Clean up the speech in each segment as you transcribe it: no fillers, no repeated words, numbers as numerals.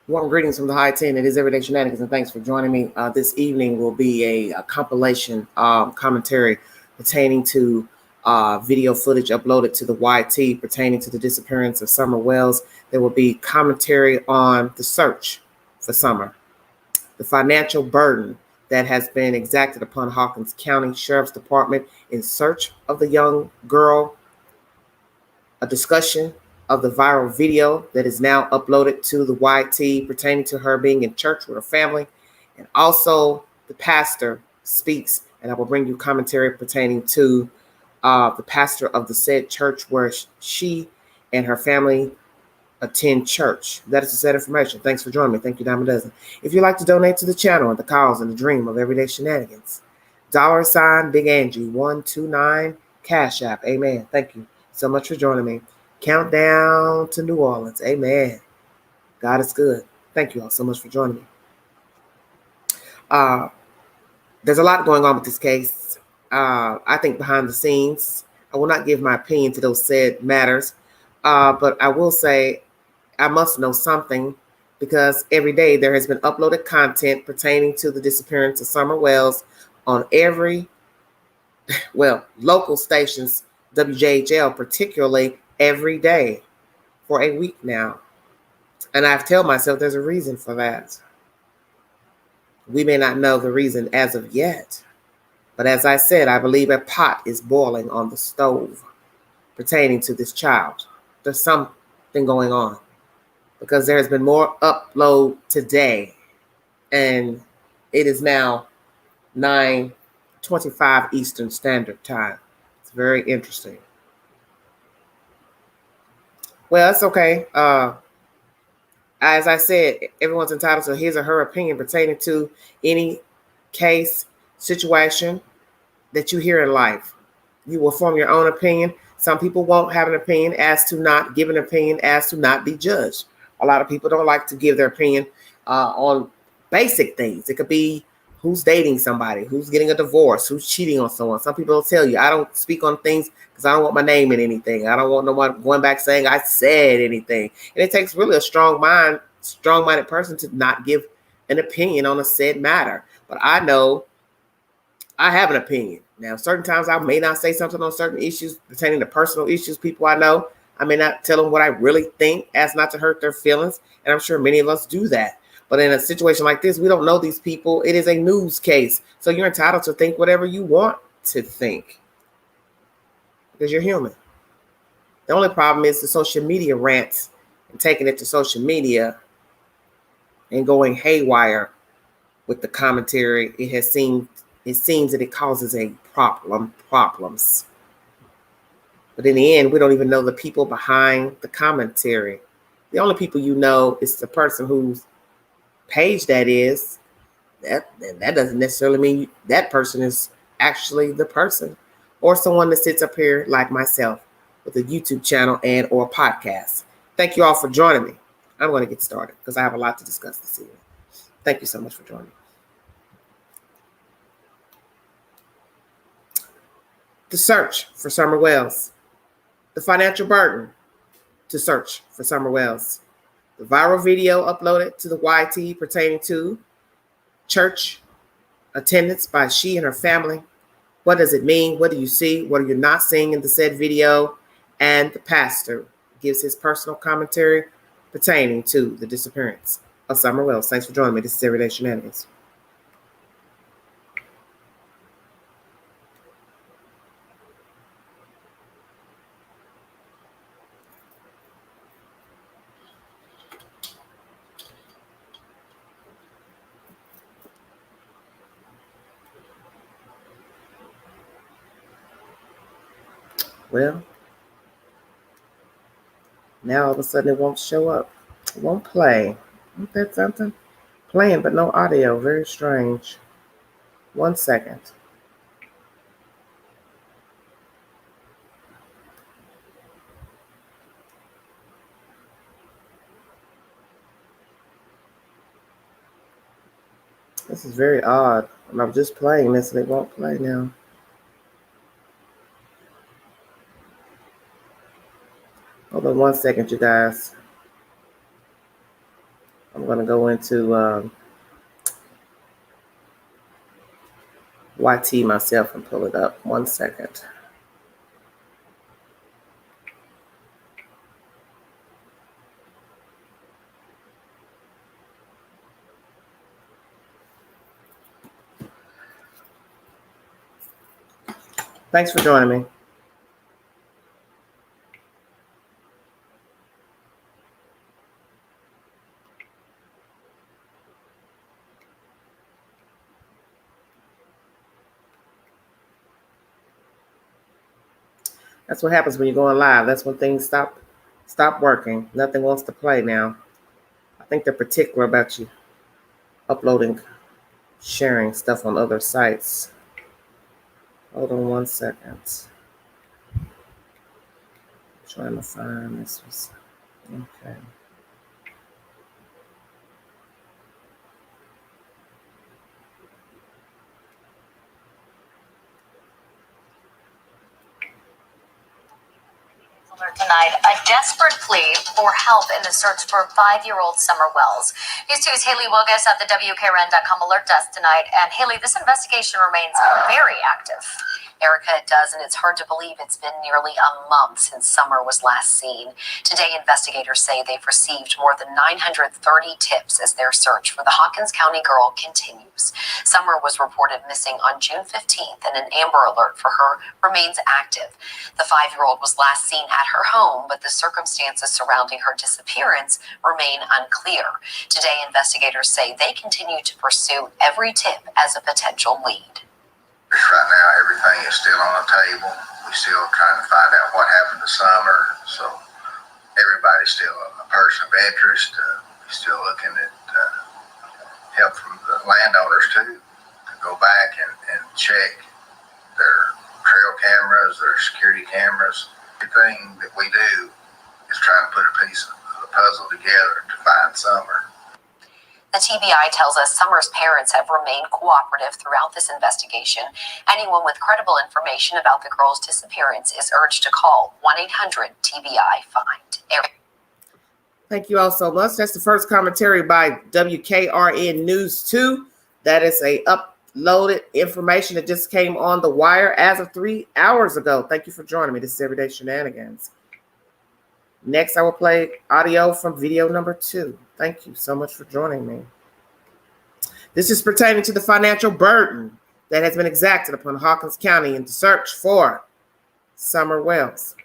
Warm greetings from the high 10. It is Everyday Shenanigans, and thanks for joining me. This evening will be a compilation commentary pertaining to video footage uploaded to the YT pertaining to the disappearance of Summer Wells. There will be commentary on the search for Summer, the financial burden that has been exacted upon Hawkins County Sheriff's Department in search of the young girl, a discussion of the viral video that is now uploaded to the YT pertaining to her being in church with her family, and also the pastor speaks, and I will bring you commentary pertaining to the pastor of the said church where she and her family attend church. That is the said information. Thanks for joining me. Thank you, Dime a Dozen. If you'd like to donate to the channel and the cause and the dream of Everyday Shenanigans, $ Big Angie 129 Cash App. Amen. Thank you so much for joining me. Countdown to New Orleans. Amen. God is good. Thank you all so much for joining me. There's a lot going on with this case. I think behind the scenes, I will not give my opinion to those said matters, but I will say I must know something because every day there has been uploaded content pertaining to the disappearance of Summer Wells on local stations, WJHL particularly, every day for a week now. And I've told myself there's a reason for that. We may not know the reason as of yet, but as I said, I believe a pot is boiling on the stove pertaining to this child. There's something going on because there has been more upload today, and it is now 9:25 Eastern Standard Time. It's very interesting. Well, it's okay. As I said, everyone's entitled to his or her opinion pertaining to any case, situation that you hear in life. You will form your own opinion. Some people won't have an opinion as to not give an opinion as to not be judged. A lot of people don't like to give their opinion on basic things. It could be who's dating somebody, who's getting a divorce, who's cheating on someone. Some people will tell you, I don't speak on things because I don't want my name in anything. I don't want no one going back saying I said anything. And it takes really a strong-minded person to not give an opinion on a said matter. But I know I have an opinion. Now, certain times I may not say something on certain issues pertaining to personal issues, people I know. I may not tell them what I really think as not to hurt their feelings. And I'm sure many of us do that. But in a situation like this, we don't know these people. It is a news case. So you're entitled to think whatever you want to think because you're human. The only problem is the social media rants and taking it to social media and going haywire with the commentary. It seems that it causes a problems. But in the end, we don't even know the people behind the commentary. The only people you know is the person whose page that is. That doesn't necessarily mean that person is actually the person, or someone that sits up here like myself with a YouTube channel and or podcast. Thank you all for joining me. I'm going to get started because I have a lot to discuss this evening. Thank you so much for joining me. The search for Summer Wells. The financial burden to search for Summer Wells. The viral video uploaded to the YT pertaining to church attendance by she and her family. What does it mean? What do you see? What are you not seeing in the said video? And the pastor gives his personal commentary pertaining to the disappearance of Summer Wells. Thanks for joining me. This is Everyday Shenanigans. Well, now all of a sudden it won't show up. It won't play. Isn't that something? Playing, but no audio. Very strange. 1 second. This is very odd. I'm just playing this and it won't play now. Hold on 1 second, you guys. I'm going to go into YT myself and pull it up. 1 second. Thanks for joining me. That's what happens when you're going live. That's when things stop working. Nothing wants to play now. I think they're particular about you uploading, sharing stuff on other sites. Hold on 1 second. I'm trying to find this. Okay. Tonight, a desperate plea for help in the search for 5-year-old Summer Wells. News 2's Haley Wilgus at the WKRN.com alert desk tonight. And Haley, this investigation remains very active. Erica, it does, and it's hard to believe it's been nearly a month since Summer was last seen. Today, investigators say they've received more than 930 tips as their search for the Hawkins County girl continues. Summer was reported missing on June 15th, and an Amber Alert for her remains active. The 5-year-old was last seen at her home, but the circumstances surrounding her disappearance remain unclear. Today, investigators say they continue to pursue every tip as a potential lead. Right now, everything is still on the table. We're still trying to find out what happened to Summer. So everybody's still a person of interest. We're still looking at help from the landowners too, to go back and check their trail cameras, their security cameras. Everything that we do is trying to put a piece of the puzzle together to find Summer. The TBI tells us Summer's parents have remained cooperative throughout this investigation. Anyone with credible information about the girl's disappearance is urged to call 1-800-TBI-FIND. Thank you all so much. That's the first commentary by WKRN News 2. That is a uploaded information that just came on the wire as of 3 hours ago. Thank you for joining me. This is Everyday Shenanigans. Next, I will play audio from video number 2. Thank you so much for joining me. This is pertaining to the financial burden that has been exacted upon Hawkins County in the search for Summer Wells.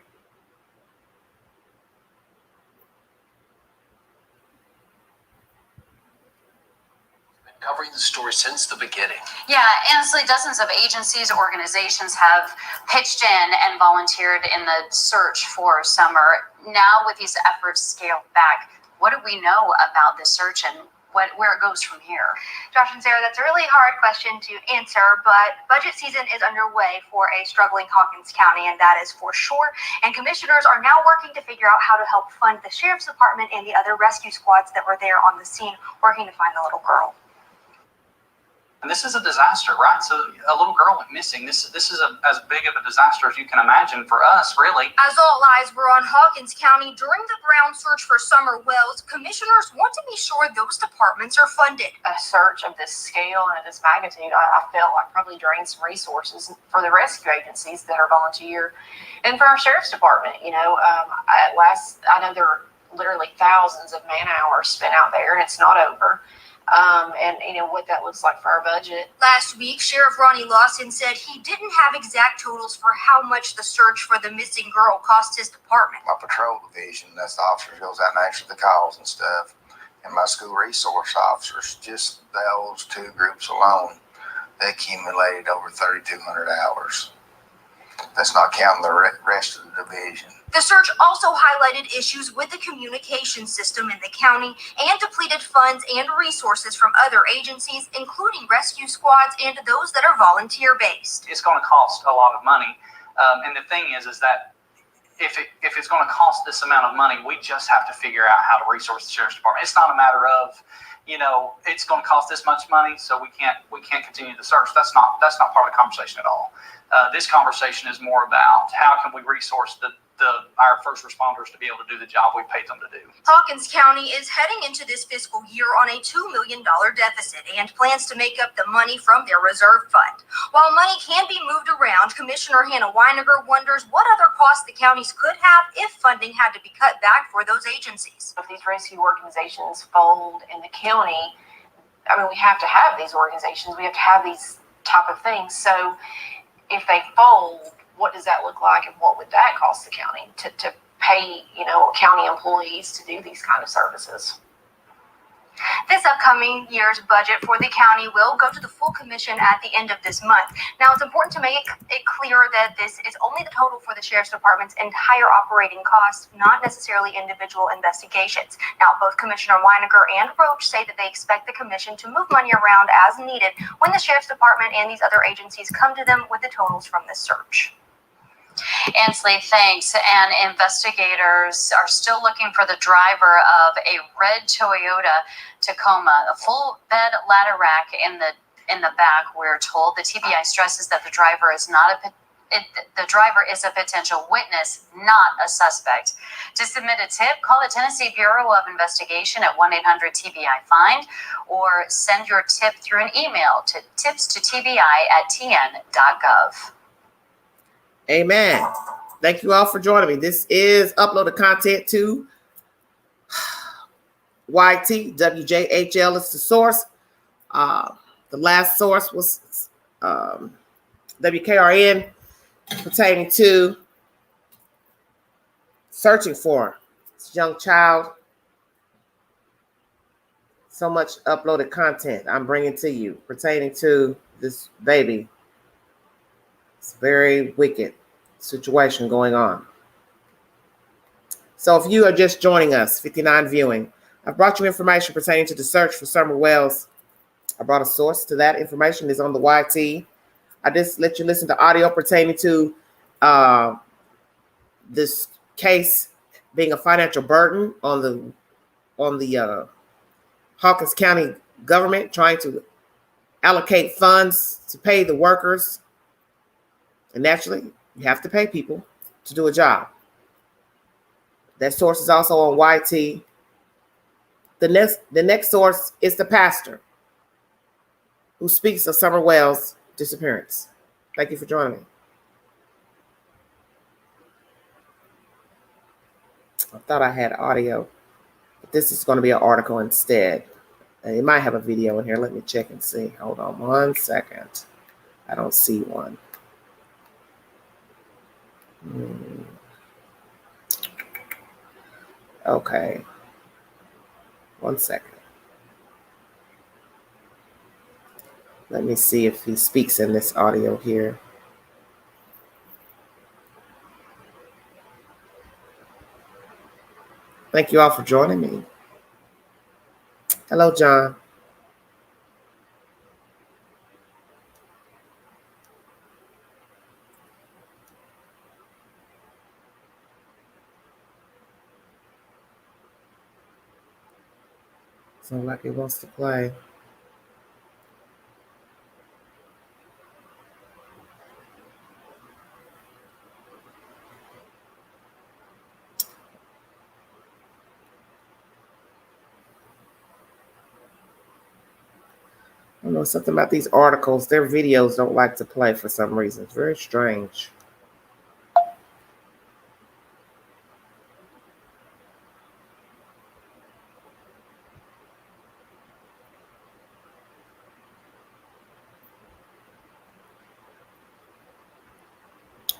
Covering the story since the beginning. Yeah, honestly, dozens of agencies, organizations have pitched in and volunteered in the search for Summer. Now, with these efforts scaled back, what do we know about this search and where it goes from here? Josh and Sarah, that's a really hard question to answer, but budget season is underway for a struggling Hawkins County, and that is for sure. And commissioners are now working to figure out how to help fund the sheriff's department and the other rescue squads that were there on the scene working to find the little girl. And this is a disaster, right? So a little girl went missing. This is as big of a disaster as you can imagine for us, really. As all eyes were on Hawkins County during the ground search for Summer Wells, commissioners want to be sure those departments are funded. A search of this scale and of this magnitude, I felt like probably drains some resources for the rescue agencies that are volunteer and for our sheriff's department. You know, I know there are literally thousands of man hours spent out there, and it's not over. And you know what that looks like for our budget. Last week, Sheriff Ronnie Lawson said he didn't have exact totals for how much the search for the missing girl cost his department. My patrol division, that's the officers goes out and answers the calls and stuff, and my school resource officers, just those two groups alone, they accumulated over 3,200 hours. That's not counting the rest of the division. The search also highlighted issues with the communication system in the county and depleted funds and resources from other agencies, including rescue squads and those that are volunteer-based. It's going to cost a lot of money. And the thing is that if it's going to cost this amount of money, we just have to figure out how to resource the sheriff's department. It's not a matter of, you know, it's going to cost this much money, so we can't continue the search. That's not part of the conversation at all. This conversation is more about how can we resource the our first responders to be able to do the job we paid them to do. Hawkins County is heading into this fiscal year on a $2 million deficit and plans to make up the money from their reserve fund. While money can be moved around, Commissioner Hannah Weiniger wonders what other costs the counties could have if funding had to be cut back for those agencies. If these rescue organizations fold in the county, I mean, we have to have these organizations. We have to have these type of things. So if they fold, what does that look like, and what would that cost the county to pay, county employees to do these kind of services? This upcoming year's budget for the county will go to the full commission at the end of this month. Now, it's important to make it clear that this is only the total for the Sheriff's Department's entire operating costs, not necessarily individual investigations. Now, both Commissioner Weiniger and Roach say that they expect the commission to move money around as needed when the Sheriff's Department and these other agencies come to them with the totals from this search. Ansley, thanks. And investigators are still looking for the driver of a red Toyota Tacoma, a full bed ladder rack in the back. We're told the TBI stresses that the driver is a potential witness, not a suspect. To submit a tip, call the Tennessee Bureau of Investigation at 1-800-TBI-FIND or send your tip through an email to tips@tbi.tn.gov. Amen. Thank you all for joining me. This is uploaded content to YT. WJHL is the source. The last source was WKRN, pertaining to searching for this young child. So much uploaded content I'm bringing to you pertaining to this baby. It's very wicked situation going on. So if you are just joining us, 59 viewing, I've brought you information pertaining to the search for Summer Wells. I brought a source to that information. Is on the YT. I just let you listen to audio pertaining to this case being a financial burden on the Hawkins County government, trying to allocate funds to pay the workers. And naturally, you have to pay people to do a job. That source is also on YT. The next source is the pastor who speaks of Summer Wells' disappearance. Thank you for joining me. I thought I had audio, but this is going to be an article instead. It might have a video in here. Let me check and see. Hold on 1 second. I don't see one. Okay. 1 second. Let me see if he speaks in this audio here. Thank you all for joining me. Hello, John. Sounds like he wants to play. I don't know, something about these articles. Their videos don't like to play for some reason. It's very strange.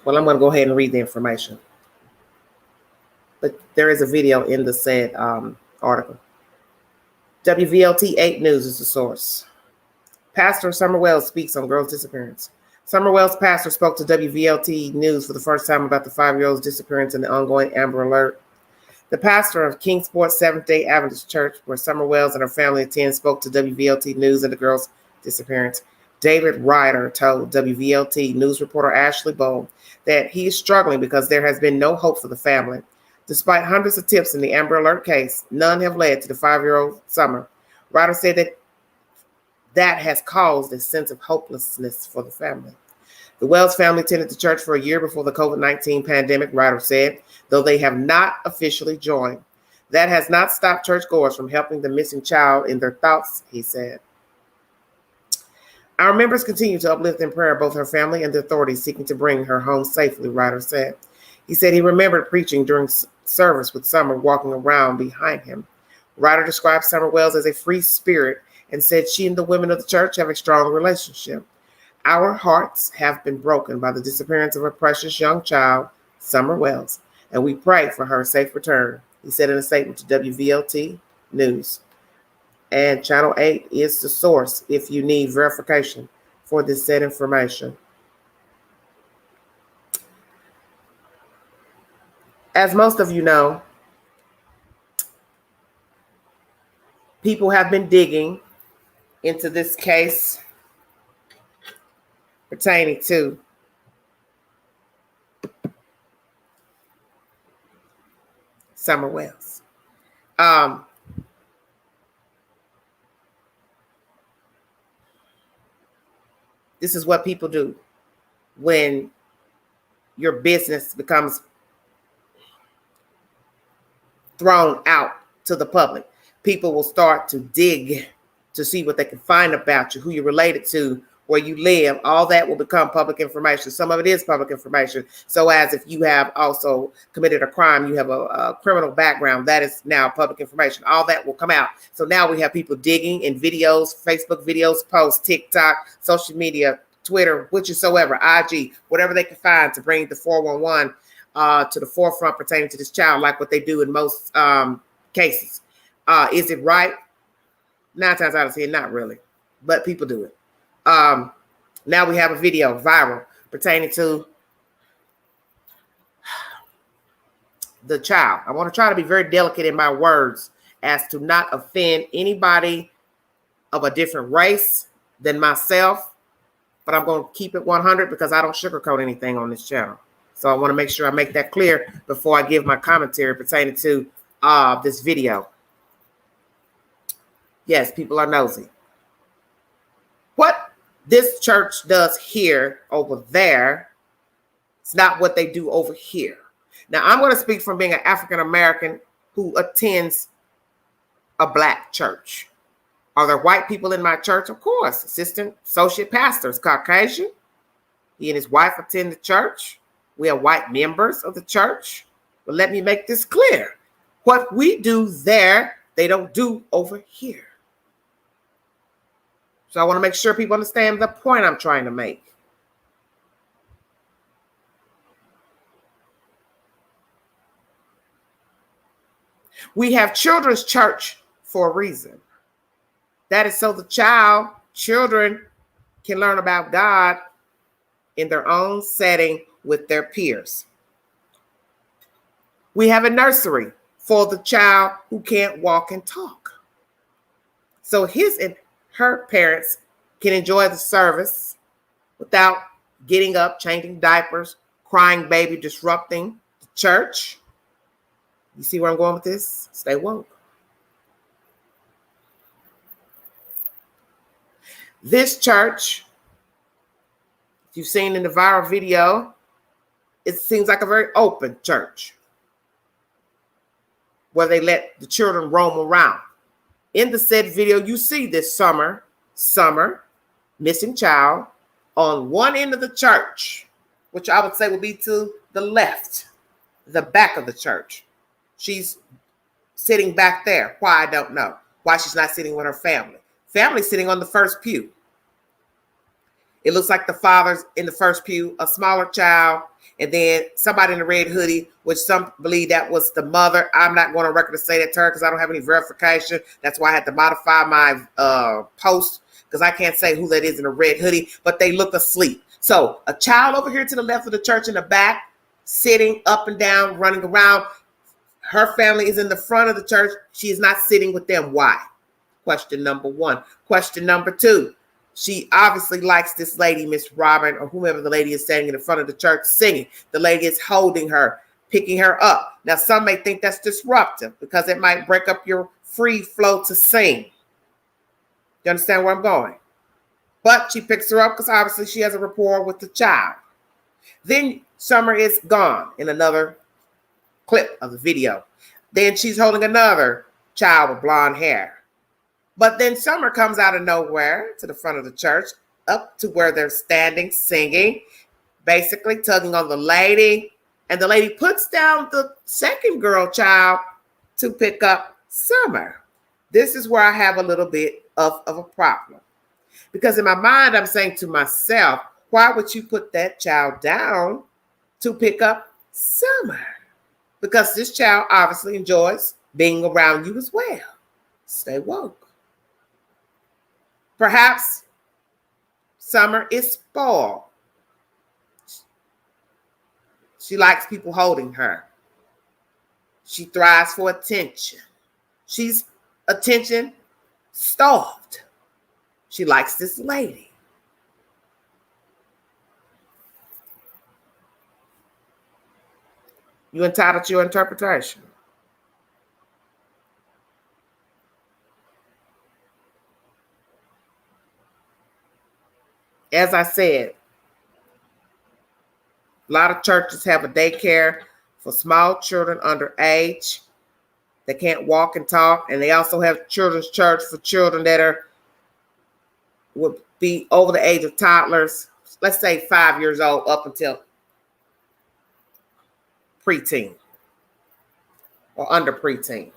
Well, I'm going to go ahead and read the information. But there is a video in the said article. WVLT 8 News is the source. Pastor Summer Wells speaks on girl's disappearance. Summer Wells' pastor spoke to WVLT News for the first time about the 5-year-old's disappearance and the ongoing Amber Alert. The pastor of Kingsport Seventh-day Adventist Church, where Summer Wells and her family attend, spoke to WVLT News of the girl's disappearance. David Ryder told WVLT News reporter Ashley Bowe that he is struggling because there has been no hope for the family. Despite hundreds of tips in the Amber Alert case, none have led to the 5-year-old Summer. Ryder said that has caused a sense of hopelessness for the family. The Wells family attended the church for a year before the COVID-19 pandemic, Ryder said, though they have not officially joined. That has not stopped churchgoers from helping the missing child in their thoughts, he said. Our members continue to uplift in prayer both her family and the authorities seeking to bring her home safely, Ryder said. He said he remembered preaching during service with Summer walking around behind him. Ryder described Summer Wells as a free spirit and said she and the women of the church have a strong relationship. Our hearts have been broken by the disappearance of a precious young child, Summer Wells, and we pray for her safe return, he said in a statement to WVLT News. And Channel 8 is the source if you need verification for this said information. As most of you know, people have been digging into this case pertaining to Summer Wells. This is what people do when your business becomes thrown out to the public. People will start to dig to see what they can find about you, who you're related to, where you live. All that will become public information. Some of it is public information. So as if you have also committed a crime, you have a criminal background, that is now public information. All that will come out. So now we have people digging in videos, Facebook videos, posts, TikTok, social media, Twitter, whichsoever, IG, whatever they can find to bring the 411 to the forefront pertaining to this child, like what they do in most cases. Is it right? 9 times out of 10, not really, but people do it. Now we have a video viral pertaining to the child. I want to try to be very delicate in my words as to not offend anybody of a different race than myself, but I'm going to keep it 100 because I don't sugarcoat anything on this channel. So I want to make sure I make that clear before I give my commentary pertaining to this video. Yes, people are nosy. What this church does here over there, it's not what they do over here. Now, I'm going to speak from being an African American who attends a black church. Are there white people in my church? Of course. Assistant associate pastors, Caucasian. He and his wife attend the church. We have white members of the church. But let me make this clear. What we do there, they don't do over here. So I want to make sure people understand the point I'm trying to make. We have children's church for a reason. That is so the children can learn about God in their own setting with their peers. We have a nursery for the child who can't walk and talk. So his and her parents can enjoy the service without getting up, changing diapers, crying baby, disrupting the church. You see where I'm going with this? Stay woke. This church, if you've seen in the viral video, it seems like a very open church where they let the children roam around. In the said video, you see this Summer missing child on one end of the church, which I would say would be to the left, the back of the church. She's sitting back there. Why, I don't know. Why she's not sitting with her family. Family's sitting on the first pew. It looks like the father's in the first pew, a smaller child, and then somebody in a red hoodie, which some believe that was the mother. I'm not going on record to say that to her because I don't have any verification. That's why I had to modify my post because I can't say who that is in a red hoodie, but they look asleep. So a child over here to the left of the church in the back, sitting up and down, running around. Her family is in the front of the church. She is not sitting with them. Why? Question number one. Question number two. She obviously likes this lady, Miss Robin, or whomever the lady is standing in the front of the church singing. The lady is holding her, picking her up. Now, some may think that's disruptive because it might break up your free flow to sing. You understand where I'm going? But she picks her up because obviously she has a rapport with the child. Then Summer is gone in another clip of the video. Then she's holding another child with blonde hair. But then Summer comes out of nowhere to the front of the church, up to where they're standing, singing, basically tugging on the lady. And the lady puts down the second girl child to pick up Summer. This is where I have a little bit of a problem. Because in my mind, I'm saying to myself, why would you put that child down to pick up Summer? Because this child obviously enjoys being around you as well. Stay woke. Perhaps Summer is spoiled. She likes people holding her. She thrives for attention. She's attention starved. She likes this lady. You entitled to your interpretation. As I said, a lot of churches have a daycare for small children under age that can't walk and talk, and they also have children's church for children that would be over the age of toddlers, let's say 5 years old up until preteen or under preteen.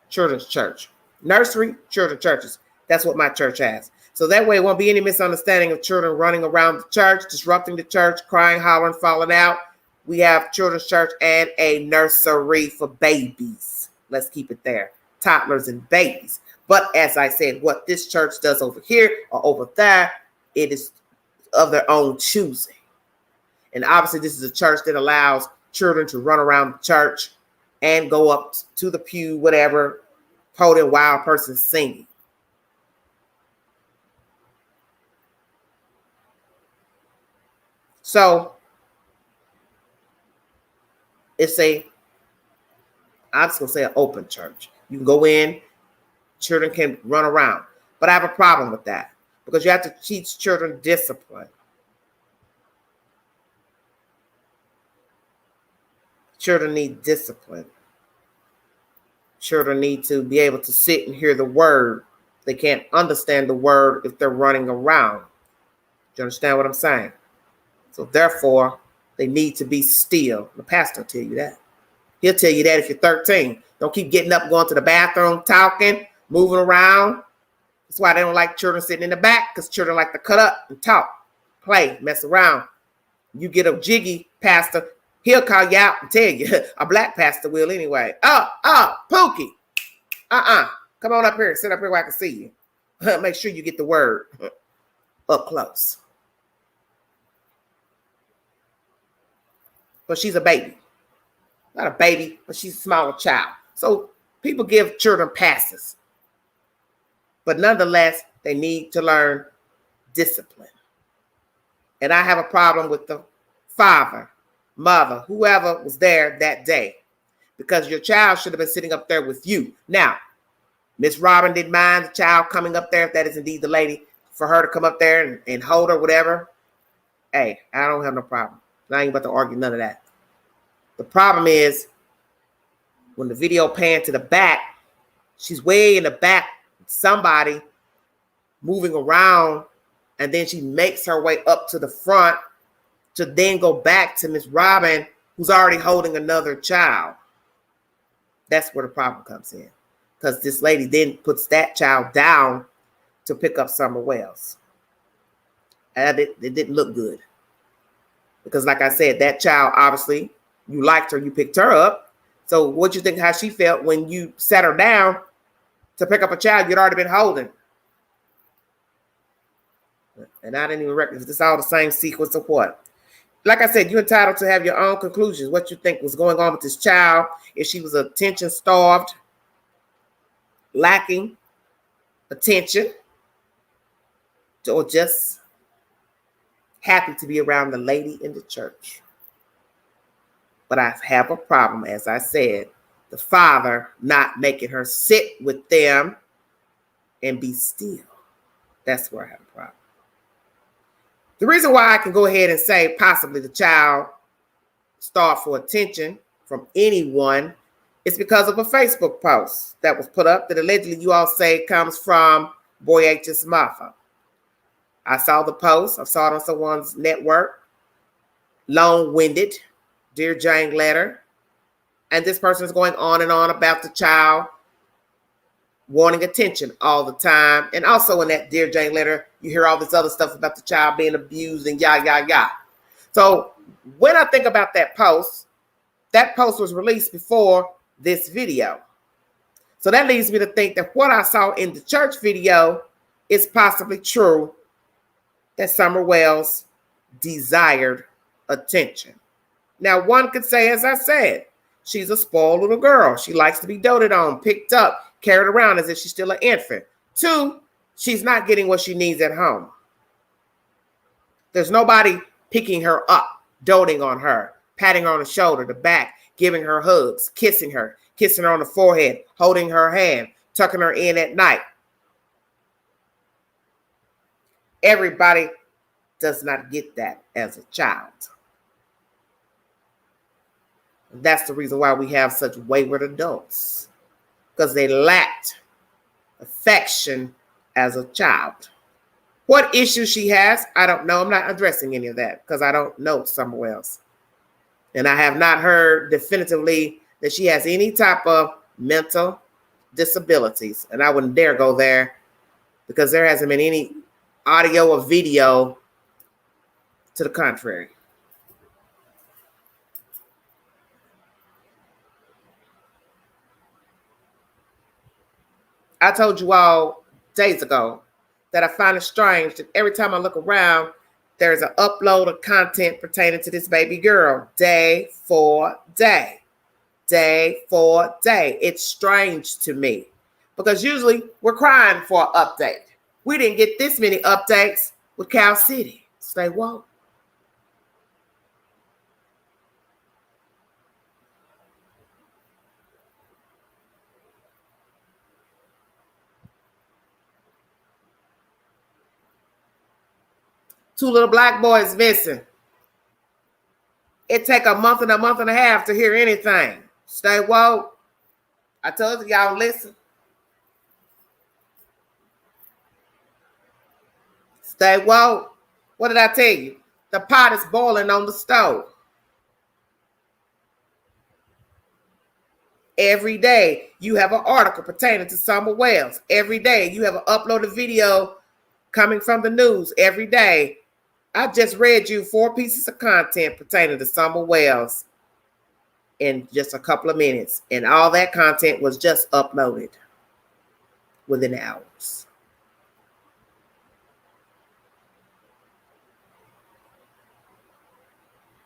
Children's church. Nursery, children's churches. That's what my church has. So that way it won't be any misunderstanding of children running around the church, disrupting the church, crying, hollering, falling out. We have children's church and a nursery for babies. Let's keep it there. Toddlers and babies. But as I said, what this church does over here or over there, it is of their own choosing. And obviously this is a church that allows children to run around the church and go up to the pew, whatever, podium while a person's singing. So it's I'm just going to say an open church. You can go in, children can run around. But I have a problem with that because you have to teach children discipline. Children need discipline. Children need to be able to sit and hear the word. They can't understand the word if they're running around. Do you understand what I'm saying? So therefore, they need to be still. The pastor will tell you that. He'll tell you that if you're 13. Don't keep getting up, going to the bathroom, talking, moving around. That's why they don't like children sitting in the back, because children like to cut up and talk, play, mess around. You get a jiggy pastor, he'll call you out and tell you. A black pastor will anyway. Pookie. Come on up here. Sit up here where I can see you. Make sure you get the word up close. But she's a baby. Not a baby, but she's a smaller child. So people give children passes. But nonetheless, they need to learn discipline. And I have a problem with the father, mother, whoever was there that day. Because your child should have been sitting up there with you. Now, Miss Robin didn't mind the child coming up there, if that is indeed the lady, for her to come up there and hold her, whatever. Hey, I don't have no problem. I ain't about to argue none of that. The problem is when the video panned to the back, she's way in the back, somebody moving around, and then she makes her way up to the front to then go back to Miss Robin, who's already holding another child. That's where the problem comes in. Because this lady then puts that child down to pick up Summer Wells. And it didn't look good. Because like I said, that child, obviously, you liked her, you picked her up. So what do you think how she felt when you sat her down to pick up a child you'd already been holding? And I didn't even reckon if this all the same sequence of what. Like I said, you're entitled to have your own conclusions. What you think was going on with this child, if she was attention starved, lacking attention, or just happy to be around the lady in the church. But I have a problem, as I said, the father not making her sit with them and be still. That's where I have a problem. The reason why I can go ahead and say possibly the child starved for attention from anyone is because of a Facebook post that was put up that allegedly you all say comes from Boy H's mother. I saw the post. I saw it on someone's network. Long-winded, Dear Jane letter. And this person is going on and on about the child wanting attention all the time. And also in that Dear Jane letter, you hear all this other stuff about the child being abused and yah. So when I think about that post was released before this video. So that leads me to think that what I saw in the church video is possibly true, that Summer Wells desired attention. Now, one could say, as I said, she's a spoiled little girl. She likes to be doted on, picked up, carried around as if she's still an infant. 2, she's not getting what she needs at home. There's nobody picking her up, doting on her, patting her on the shoulder, the back, giving her hugs, kissing her on the forehead, holding her hand, tucking her in at night. Everybody does not get that as a child. That's the reason why we have such wayward adults, because they lacked affection as a child. What issue she has, I don't know. I'm not addressing any of that because I don't know Summer Wells. And I have not heard definitively that she has any type of mental disabilities. And I wouldn't dare go there because there hasn't been any audio or video to the contrary. I told you all days ago that I find it strange that every time I look around, there's an upload of content pertaining to this baby girl, day for day. It's strange to me because usually we're crying for an update. We didn't get this many updates with Cal City. Stay woke. Two little black boys missing. It take a month and a half to hear anything. Stay woke. I told you, y'all listen. Stay woke. What did I tell you? The pot is boiling on the stove. Every day you have an article pertaining to Summer Wells. Every day you have an uploaded video coming from the news. Every day. I just read you 4 pieces of content pertaining to Summer Wells in just a couple of minutes. And all that content was just uploaded within hours.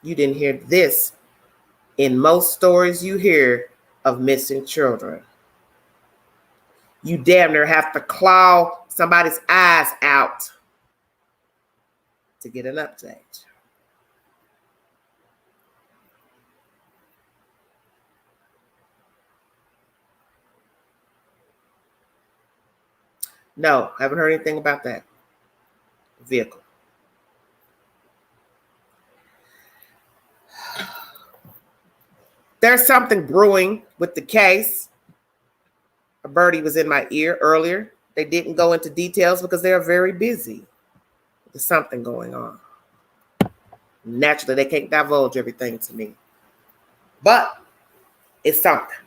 You didn't hear this in most stories you hear of missing children. You damn near have to claw somebody's eyes out to get an update. No, haven't heard anything about that vehicle. There's something brewing with the case. A birdie was in my ear earlier. They didn't go into details because they're very busy. There's something going on. Naturally, they can't divulge everything to me. But it's something.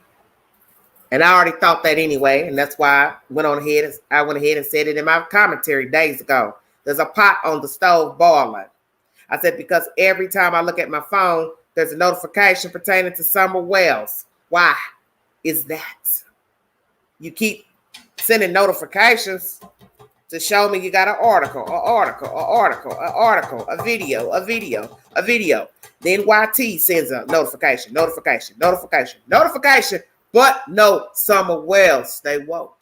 And I already thought that anyway. And that's why I went ahead and said it in my commentary days ago. There's a pot on the stove boiling. I said, because every time I look at my phone, there's a notification pertaining to Summer Wells. Why is that? You keep sending notifications to show me you got an article, a video. Then YT sends a notification, but no Summer Wells. Stay woke.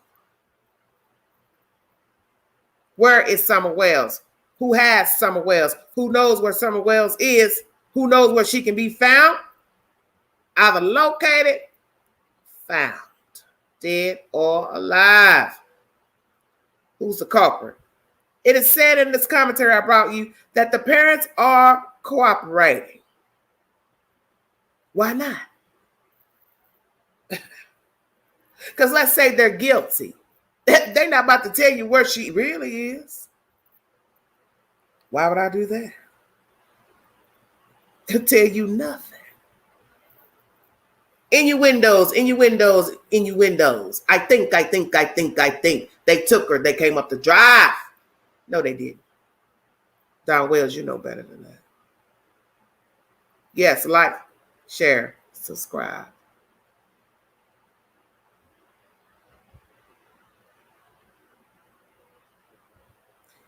Where is Summer Wells? Who has Summer Wells? Who knows where Summer Wells is? Who knows where she can be found? Either located, found, dead or alive. Who's the culprit? It is said in this commentary I brought you that the parents are cooperating. Why not? Because let's say they're guilty. They're not about to tell you where she really is. Why would I do that? To tell you nothing. Innuendos. I think. They took her. They came up the drive. No, they didn't. Don Wells, you know better than that. Yes, like, share, subscribe.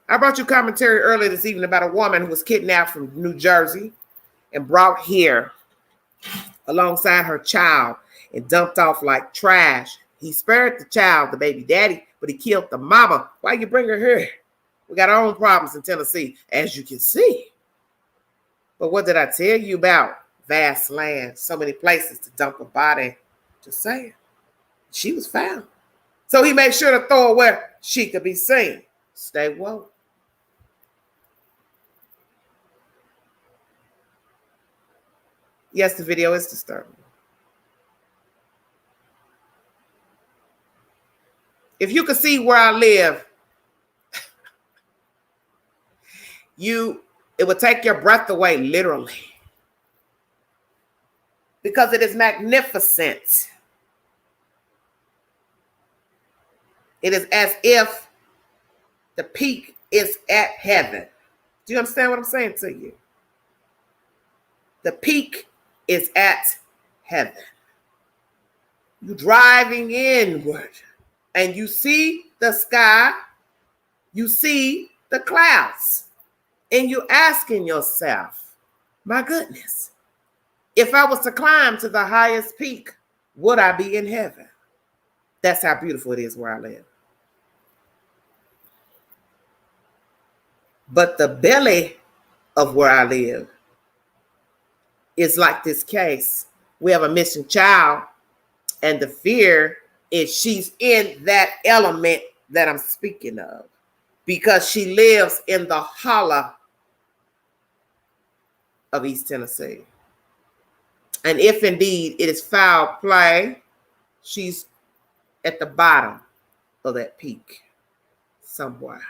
I brought you commentary earlier this evening about a woman who was kidnapped from New Jersey and brought here alongside her child and dumped off like trash. He spared the child, the baby daddy, but he killed the mama. Why you bring her here? We got our own problems in Tennessee, as you can see. But what did I tell you about? Vast land, so many places to dump a body. Just saying. She was found. So he made sure to throw her where she could be seen. Stay woke. Yes, the video is disturbing. If you could see where I live, it would take your breath away, literally. Because it is magnificent. It is as if the peak is at heaven. Do you understand what I'm saying to you? The peak is at heaven. You're driving inward and you see the sky, you see the clouds, and you're asking yourself, my goodness, if I was to climb to the highest peak, would I be in heaven? That's how beautiful it is where I live. But the belly of where I live is like this case. We have a missing child, and the fear is she's in that element that I'm speaking of because she lives in the hollow of East Tennessee. And if indeed it is foul play, she's at the bottom of that peak somewhere.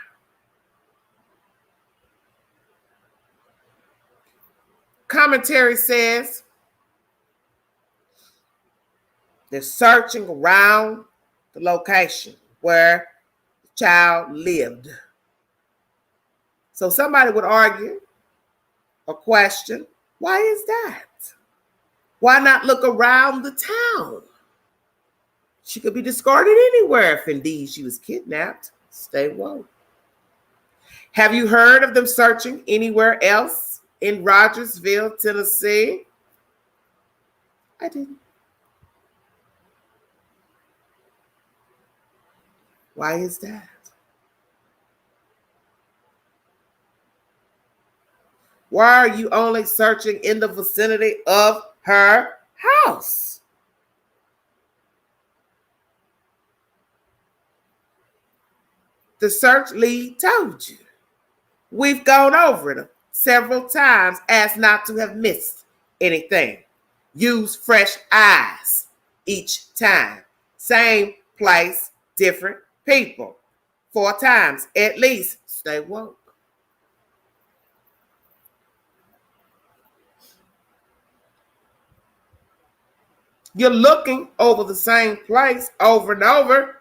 Commentary says they're searching around the location where the child lived. So somebody would argue or question, why is that? Why not look around the town? She could be discarded anywhere if indeed she was kidnapped. Stay woke. Have you heard of them searching anywhere else in Rogersville, Tennessee? I didn't. Why is that? Why are you only searching in the vicinity of her house? The search lead told you. We've gone over it several times as not to have missed anything. Use fresh eyes each time. Same place, different people. 4 times at least. Stay woke. You're looking over the same place over and over.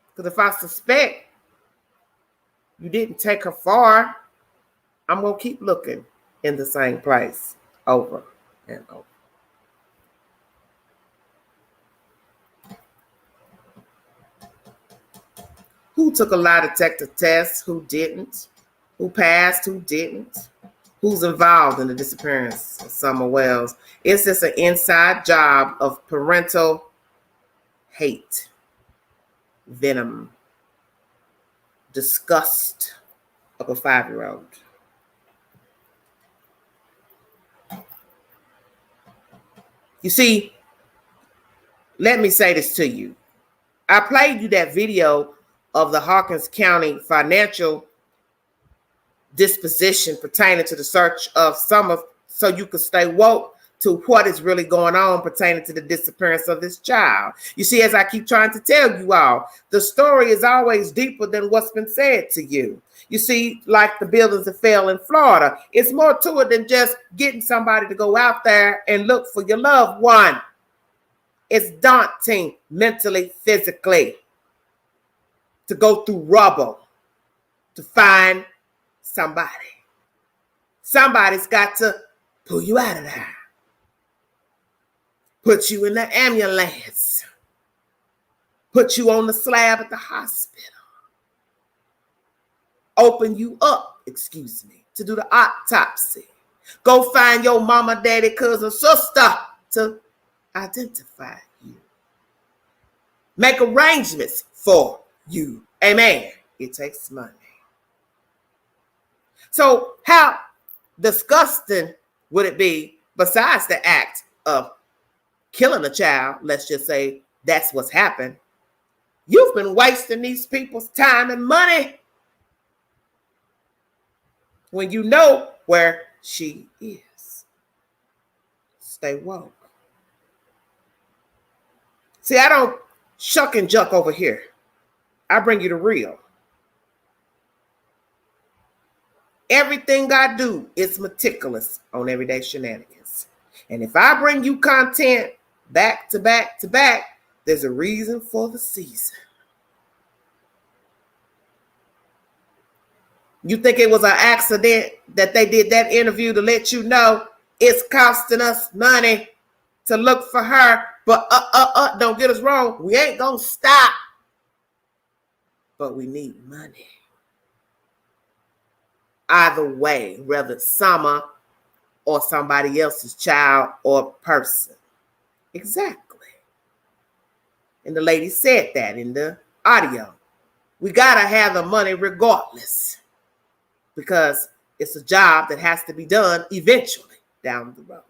Because if I suspect you didn't take her far, I'm going to keep looking in the same place over and over. Who took a lie detector test? Who didn't? Who passed? Who didn't? Who's involved in the disappearance of Summer Wells? It's just an inside job of parental hate, venom, disgust of a 5-year-old. You see, let me say this to you. I played you that video of the Hawkins County financial disposition pertaining to the search of Summer, so you could stay woke to what is really going on pertaining to the disappearance of this child. You see, as I keep trying to tell you all, the story is always deeper than what's been said to you. You see, like the buildings that fell in Florida, it's more to it than just getting somebody to go out there and look for your loved one. It's daunting mentally, physically, to go through rubble to find somebody. Somebody's got to pull you out of there, put you in the ambulance, put you on the slab at the hospital, open you up, to do the autopsy. Go find your mama, daddy, cousin, sister to identify you. Make arrangements for you. Amen. It takes money. So how disgusting would it be, besides the act of killing a child, let's just say that's what's happened, you've been wasting these people's time and money when you know where she is. Stay woke. See, I don't shuck and juck over here. I bring you the real. Everything I do is meticulous on Everyday Shenanigans. And if I bring you content back to back to back, there's a reason for the season. You think it was an accident that they did that interview to let you know it's costing us money to look for her? But don't get us wrong, we ain't gonna stop. But we need money. Either way, whether it's Summer or somebody else's child or person. Exactly. And the lady said that in the audio. We gotta have the money regardless, because it's a job that has to be done eventually down the road.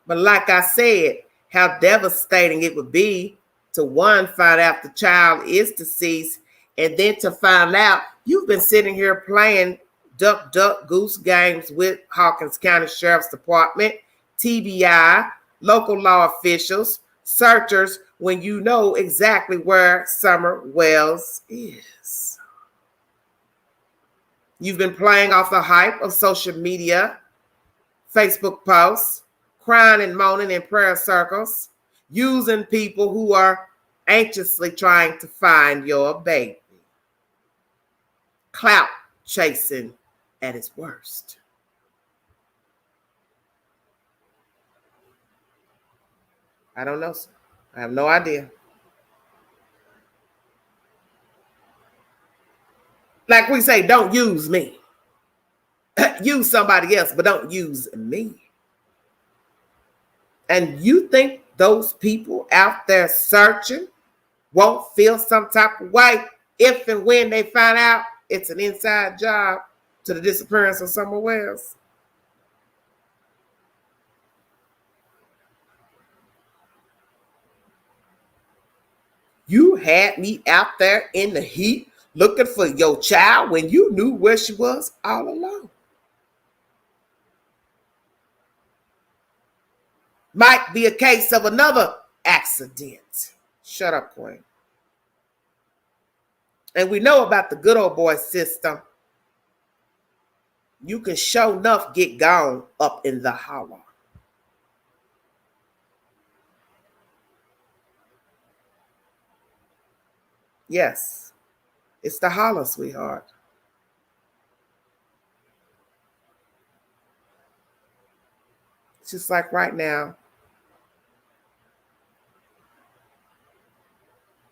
But like I said, how devastating it would be to, one, find out the child is deceased, and then to find out you've been sitting here playing duck, duck, goose games with Hawkins County Sheriff's Department, TBI, local law officials, searchers, when you know exactly where Summer Wells is. You've been playing off the hype of social media, Facebook posts, crying and moaning in prayer circles, using people who are anxiously trying to find your baby. Clout chasing at its worst. I don't know, sir. I have no idea. Like we say, don't use me. Use somebody else, but don't use me. And you think those people out there searching won't feel some type of way if and when they find out it's an inside job to the disappearance of Summer Wells? You had me out there in the heat looking for your child when you knew where she was all along. Might be a case of another accident. Shut up, Queen. And we know about the good old boy system. You can sure enough get gone up in the hollow. Yes, it's the hollow, sweetheart. It's just like right now.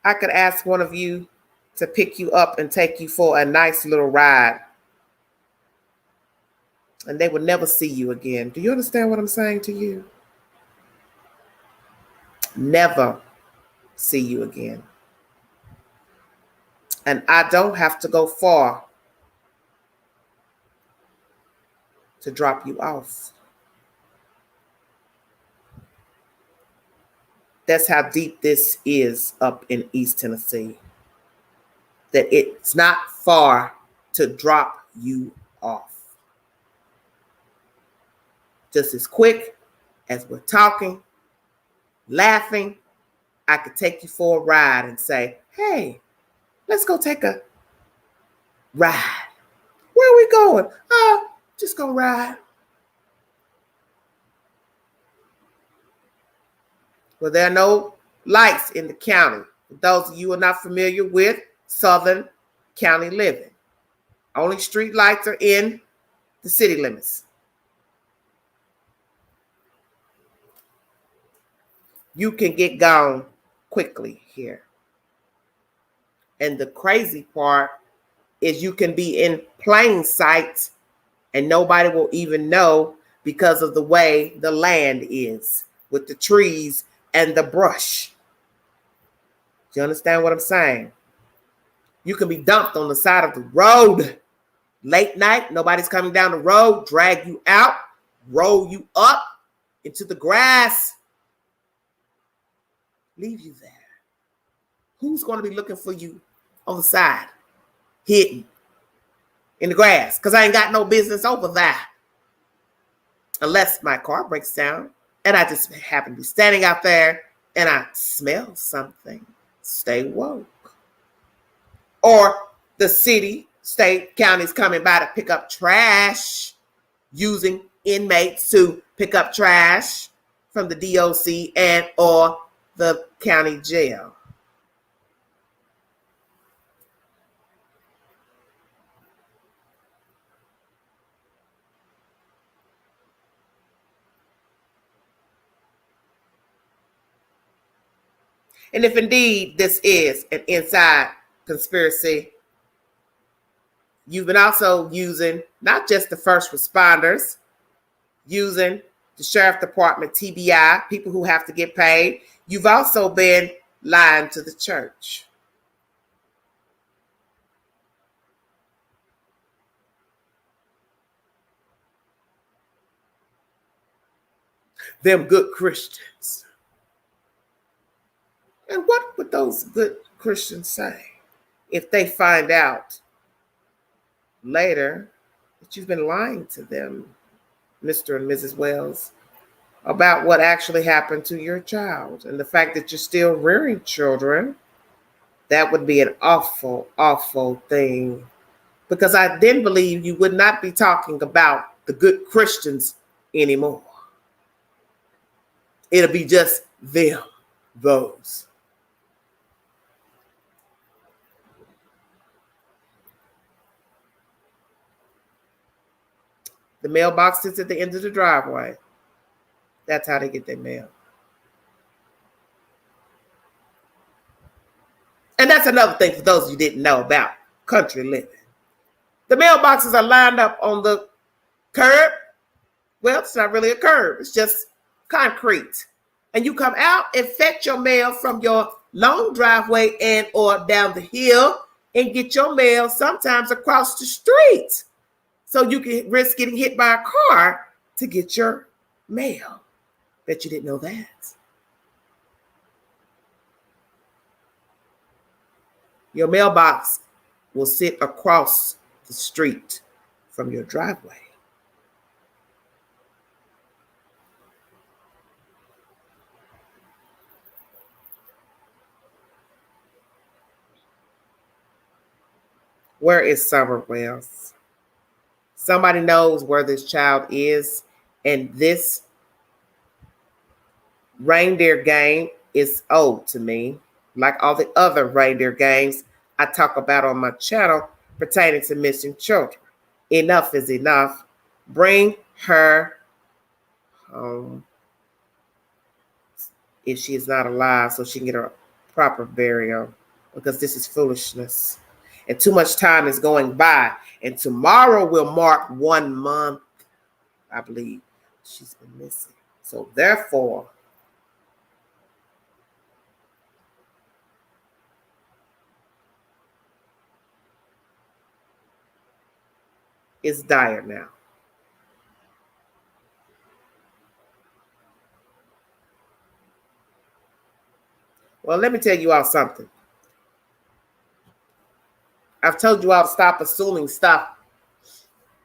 I could ask one of you to pick you up and take you for a nice little ride, and they would never see you again. Do you understand what I'm saying to you? Never see you again. And I don't have to go far to drop you off. That's how deep this is up in East Tennessee. That it's not far to drop you off. Just as quick as we're talking, laughing, I could take you for a ride and say, hey, let's go take a ride. Where are we going? Oh, just go ride. Well, there are no lights in the county. For those of you who are not familiar with Southern County living, only street lights are in the city limits. You can get gone quickly here. And the crazy part is you can be in plain sight and nobody will even know because of the way the land is with the trees and the brush. Do you understand what I'm saying? You can be dumped on the side of the road late night. Nobody's coming down the road, drag you out, roll you up into the grass, leave you there. Who's going to be looking for you on the side, hidden in the grass? Because I ain't got no business over there. Unless my car breaks down and I just happen to be standing out there and I smell something. Stay woke. Or the city, state, county's coming by to pick up trash, using inmates to pick up trash from the DOC and or the county jail. And if indeed this is an inside conspiracy, you've been also using not just the first responders, using the sheriff department, TBI, people who have to get paid. You've also been lying to the church. Them good Christians. And what would those good Christians say if they find out later that you've been lying to them, Mr. and Mrs. Wells, about what actually happened to your child and the fact that you're still rearing children? That would be an awful, awful thing. Because I then believe you would not be talking about the good Christians anymore. It'll be just them, those. The mailbox sits at the end of the driveway. That's how they get their mail. And that's another thing for those of you who didn't know about country living. The mailboxes are lined up on the curb. Well, it's not really a curb. It's just concrete. And you come out and fetch your mail from your long driveway and or down the hill and get your mail sometimes across the street. So you can risk getting hit by a car to get your mail. Bet you didn't know that. Your mailbox will sit across the street from your driveway. Where is Summer Wells? Somebody knows where this child is, and this reindeer game is old to me, like all the other reindeer games I talk about on my channel pertaining to missing children. Enough is enough. Bring her home if she is not alive so she can get a proper burial, because this is foolishness. And too much time is going by. And tomorrow will mark 1 month, I believe, she's been missing. So therefore, it's dire now. Well, let me tell you all something. I've told you all to stop assuming stuff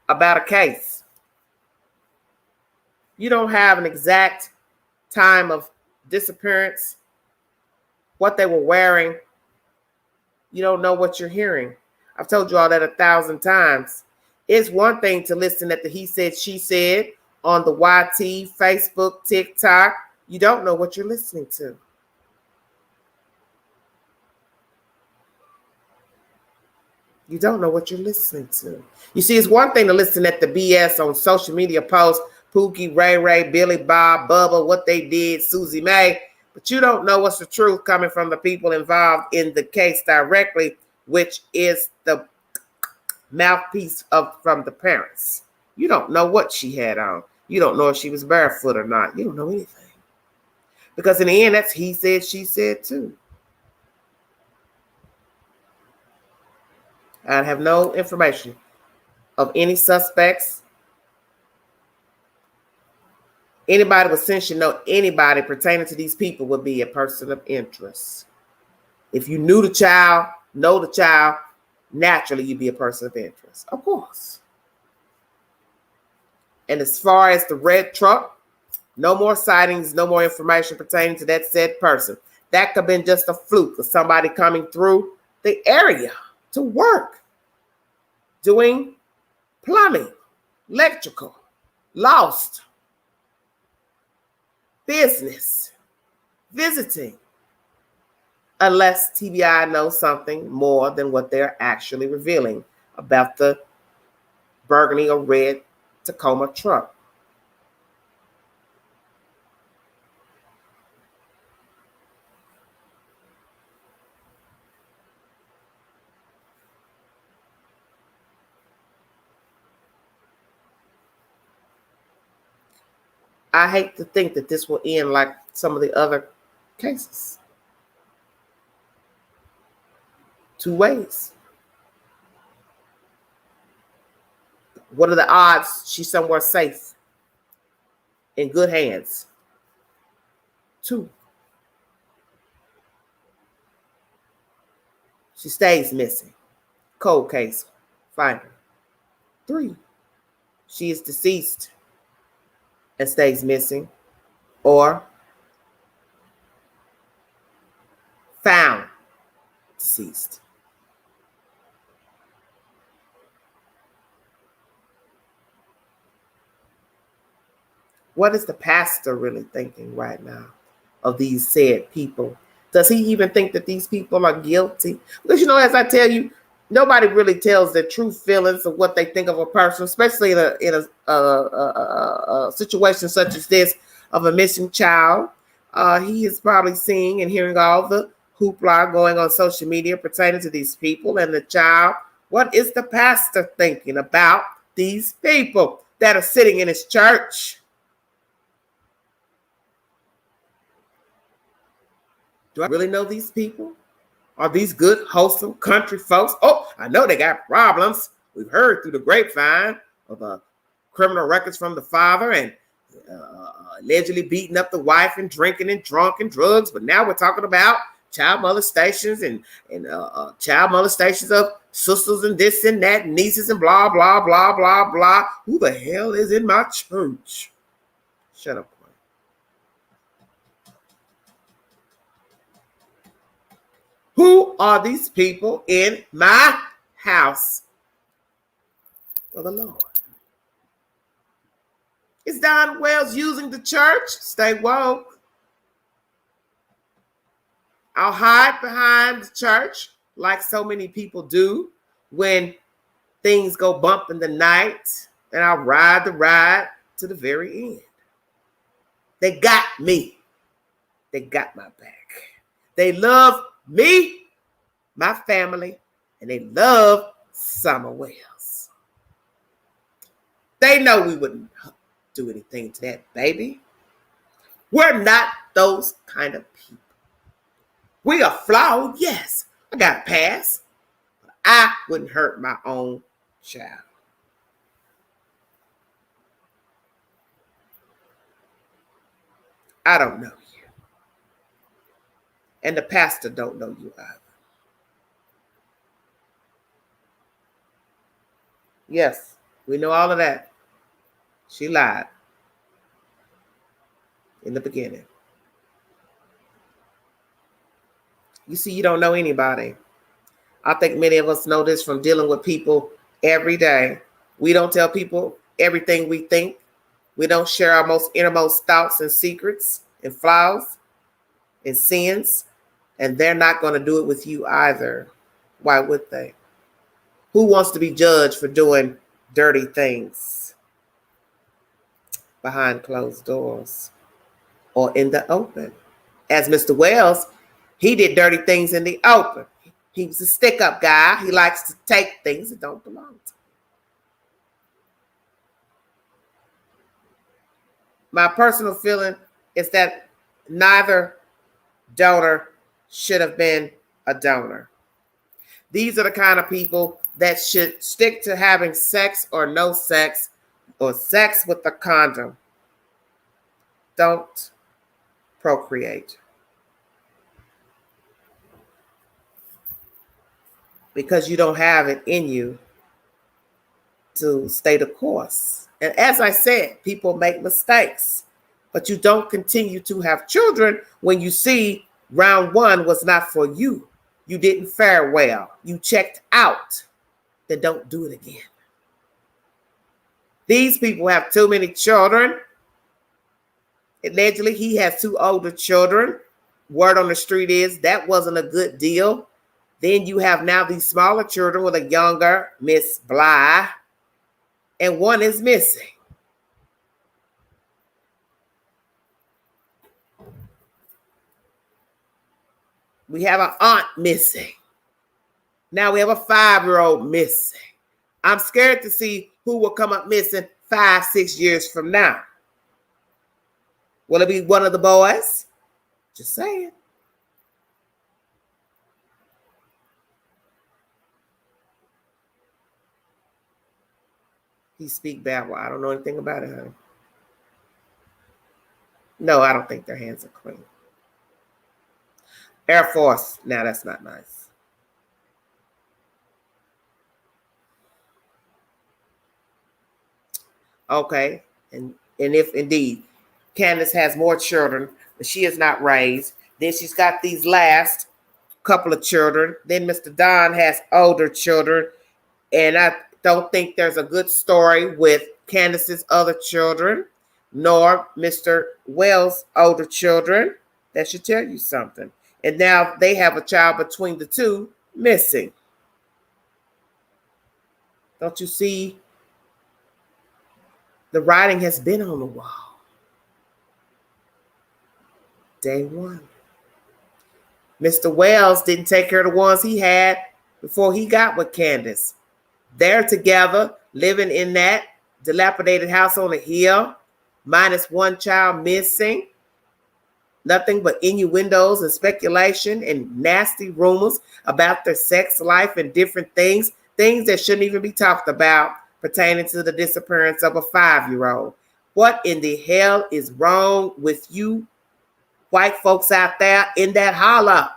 about a case. You don't have an exact time of disappearance, what they were wearing. You don't know what you're hearing. I've told you all that 1,000 times. It's one thing to listen at the he said, she said on the YT, Facebook, TikTok. You don't know what you're listening to. You don't know what you're listening to. You see, it's one thing to listen at the BS on social media posts, Pookie, Ray Ray, Billy Bob, Bubba, what they did, Susie Mae, but you don't know what's the truth coming from the people involved in the case directly, which is the mouthpiece from the parents. You don't know what she had on. You don't know if she was barefoot or not. You don't know anything. Because in the end, that's he said, she said too. I have no information of any suspects. Anybody with sense should know anybody pertaining to these people would be a person of interest. If you knew the child, know the child, naturally you'd be a person of interest. Of course. And as far as the red truck, no more sightings, no more information pertaining to that said person. That could have been just a fluke of somebody coming through the area to work, doing plumbing, electrical, lost, business, visiting, unless TBI knows something more than what they're actually revealing about the burgundy or red Tacoma truck. I hate to think that this will end like some of the other cases. Two ways. What are the odds she's somewhere safe, in good hands? 2. She stays missing. Cold case. Find her. 3. She is deceased and stays missing, or found deceased. What is the pastor really thinking right now of these said people? Does he even think that these people are guilty? Because, you know, as I tell you, nobody really tells their true feelings of what they think of a person, especially in a situation such as this of a missing child. He is probably seeing and hearing all the hoopla going on social media pertaining to these people and the child. What is the pastor thinking about these people that are sitting in his church? Do I really know these people? Are these good, wholesome country folks? Oh, I know they got problems. We've heard through the grapevine of criminal records from the father and allegedly beating up the wife and drinking and drunk and drugs. But now we're talking about child molestations and child molestations of sisters and this and that, and nieces and blah, blah, blah, blah, blah. Who the hell is in my church? Shut up. Who are these people in my house? For the Lord. Is Don Wells using the church? Stay woke. I'll hide behind the church like so many people do when things go bump in the night, and I'll ride the ride to the very end. They got me. They got my back. They love me, my family, and they love Summer Wells. They know we wouldn't do anything to that baby. We're not those kind of people. We are flawed, yes. I got a pass, but I wouldn't hurt my own child. I don't know you. And the pastor don't know you either. Yes, we know all of that. She lied in the beginning. You see, you don't know anybody. I think many of us know this from dealing with people every day. We don't tell people everything we think. We don't share our most innermost thoughts and secrets and flaws and sins. And they're not going to do it with you either. Why would they? Who wants to be judged for doing dirty things behind closed doors or in the open? As Mr. Wells, he did dirty things in the open. He was a stick-up guy. He likes to take things that don't belong to him. My personal feeling is that neither donor should have been a donor. These are the kind of people that should stick to having sex or no sex or sex with a condom. Don't procreate. Because you don't have it in you to stay the course. And as I said, people make mistakes, but you don't continue to have children when you see round one was not for you. You didn't fare well. You checked out. Then don't do it again. These people have too many children. Allegedly, he has 2 older children. Word on the street is that wasn't a good deal. Then you have now these smaller children with a younger Miss Bly, and one is missing. We have an aunt missing. Now we have a 5-year-old missing. I'm scared to see who will come up missing 5-6 years from now. Will it be one of the boys? Just saying. He speak bad. Well, I don't know anything about it, honey. No, I don't think their hands are clean. Air Force. Now that's not nice. Okay. And if indeed Candace has more children, but she is not raised, then she's got these last couple of children. Then Mr. Don has older children. And I don't think there's a good story with Candace's other children, nor Mr. Wells' older children. That should tell you something. And now they have a child between the two missing. Don't you see? The writing has been on the wall. Day one. Mr. Wells didn't take care of the ones he had before he got with Candace. They're together, living in that dilapidated house on a hill, minus one child missing. Nothing but innuendos and speculation and nasty rumors about their sex life and different things that shouldn't even be talked about pertaining to the disappearance of a 5-year-old. What in the hell is wrong with you white folks out there in that holler?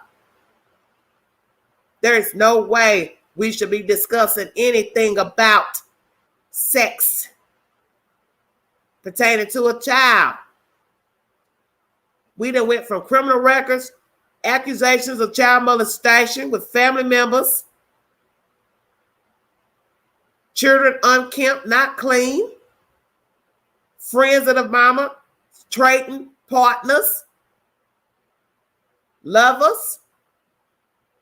There is no way we should be discussing anything about sex pertaining to a child. We done went from criminal records, accusations of child molestation with family members, children unkempt, not clean, friends of the mama, trading partners, lovers.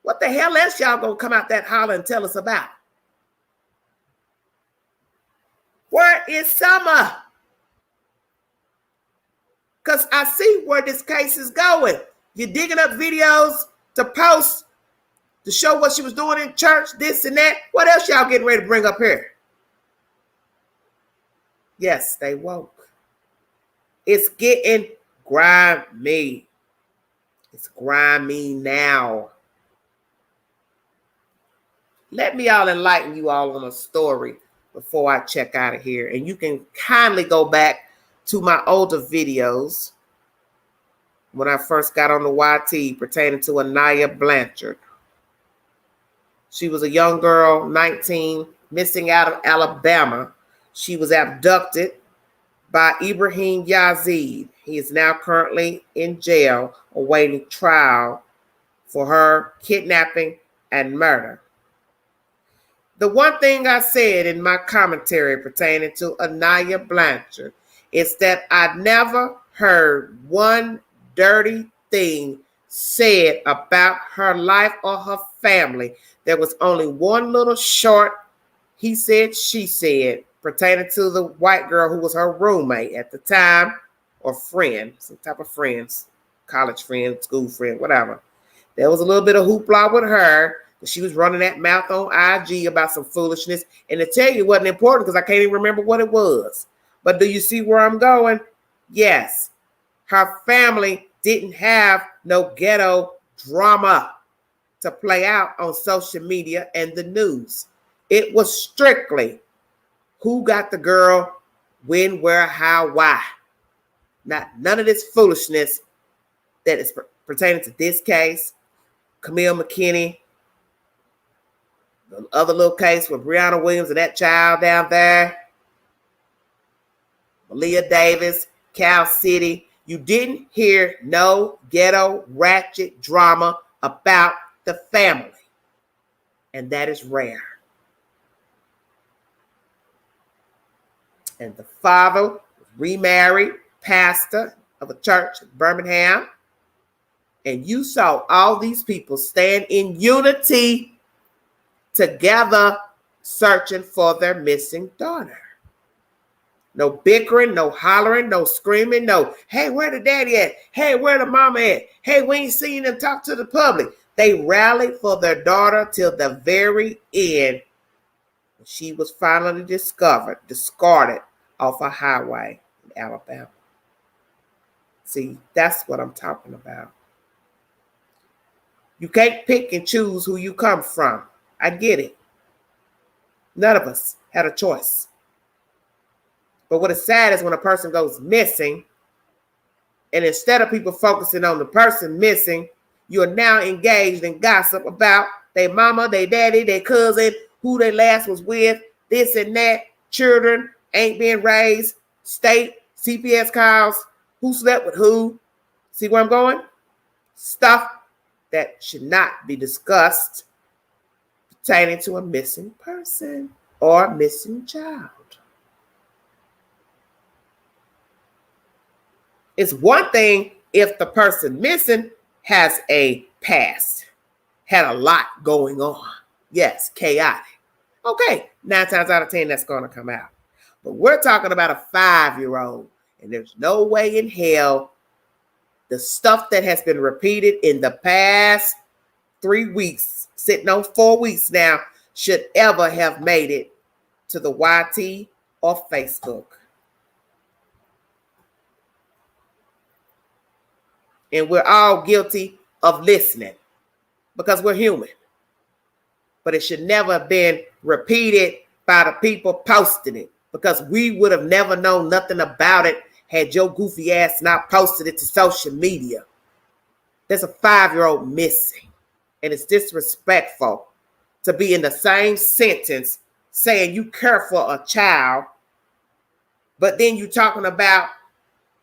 What the hell else y'all gonna come out that holler and tell us about? Where is Summer? Because I see where this case is going. You're digging up videos to post to show what she was doing in church, this and that. What else y'all getting ready to bring up here? Yes, they woke. It's getting grimy. It's grimy now. Let me enlighten you all on a story before I check out of here. And you can kindly go back to my older videos when I first got on the YT pertaining to Anaya Blanchard. She was a young girl, 19, missing out of Alabama. She was abducted by Ibrahim Yazid. He is now currently in jail awaiting trial for her kidnapping and murder. The one thing I said in my commentary pertaining to Anaya Blanchard is that I never heard one dirty thing said about her life or her family. There was only one little short he said, she said, pertaining to the white girl who was her roommate at the time, or friend, some type of friends, college friend, school friend, whatever. There was a little bit of hoopla with her. She was running that mouth on IG about some foolishness. And to tell you, it wasn't important because I can't even remember what it was. But do you see where I'm going? Yes. Her family didn't have no ghetto drama to play out on social media and the news. It was strictly who got the girl, when, where, how, why. None of this foolishness that is pertaining to this case, Camille McKinney, the other little case with Breonna Williams and that child down there, Malia Davis, Cal City. You didn't hear no ghetto ratchet drama about the family. And that is rare. And the father was remarried, pastor of a church in Birmingham. And you saw all these people stand in unity together searching for their missing daughter. No bickering, no hollering, no screaming, no, hey, where the daddy at? Hey, where the mama at? Hey, we ain't seen them talk to the public. They rallied for their daughter till the very end. She was finally discarded off a highway in Alabama. See, that's what I'm talking about. You can't pick and choose who you come from. I get it. None of us had a choice. But what is sad is when a person goes missing, and instead of people focusing on the person missing, you are now engaged in gossip about their mama, their daddy, their cousin, who they last was with, this and that, children ain't being raised, state, CPS calls, who slept with who. See where I'm going? Stuff that should not be discussed pertaining to a missing person or missing child. It's one thing if the person missing has a past, had a lot going on. Yes, chaotic. Okay, 9 times out of 10, that's going to come out. But we're talking about a 5-year-old, and there's no way in hell the stuff that has been repeated in the past 3 weeks, sitting on 4 weeks now, should ever have made it to the YT or Facebook. And we're all guilty of listening because we're human. But it should never have been repeated by the people posting it, because we would have never known nothing about it had your goofy ass not posted it to social media. There's a 5-year-old missing, and it's disrespectful to be in the same sentence saying you care for a child, but then you talking about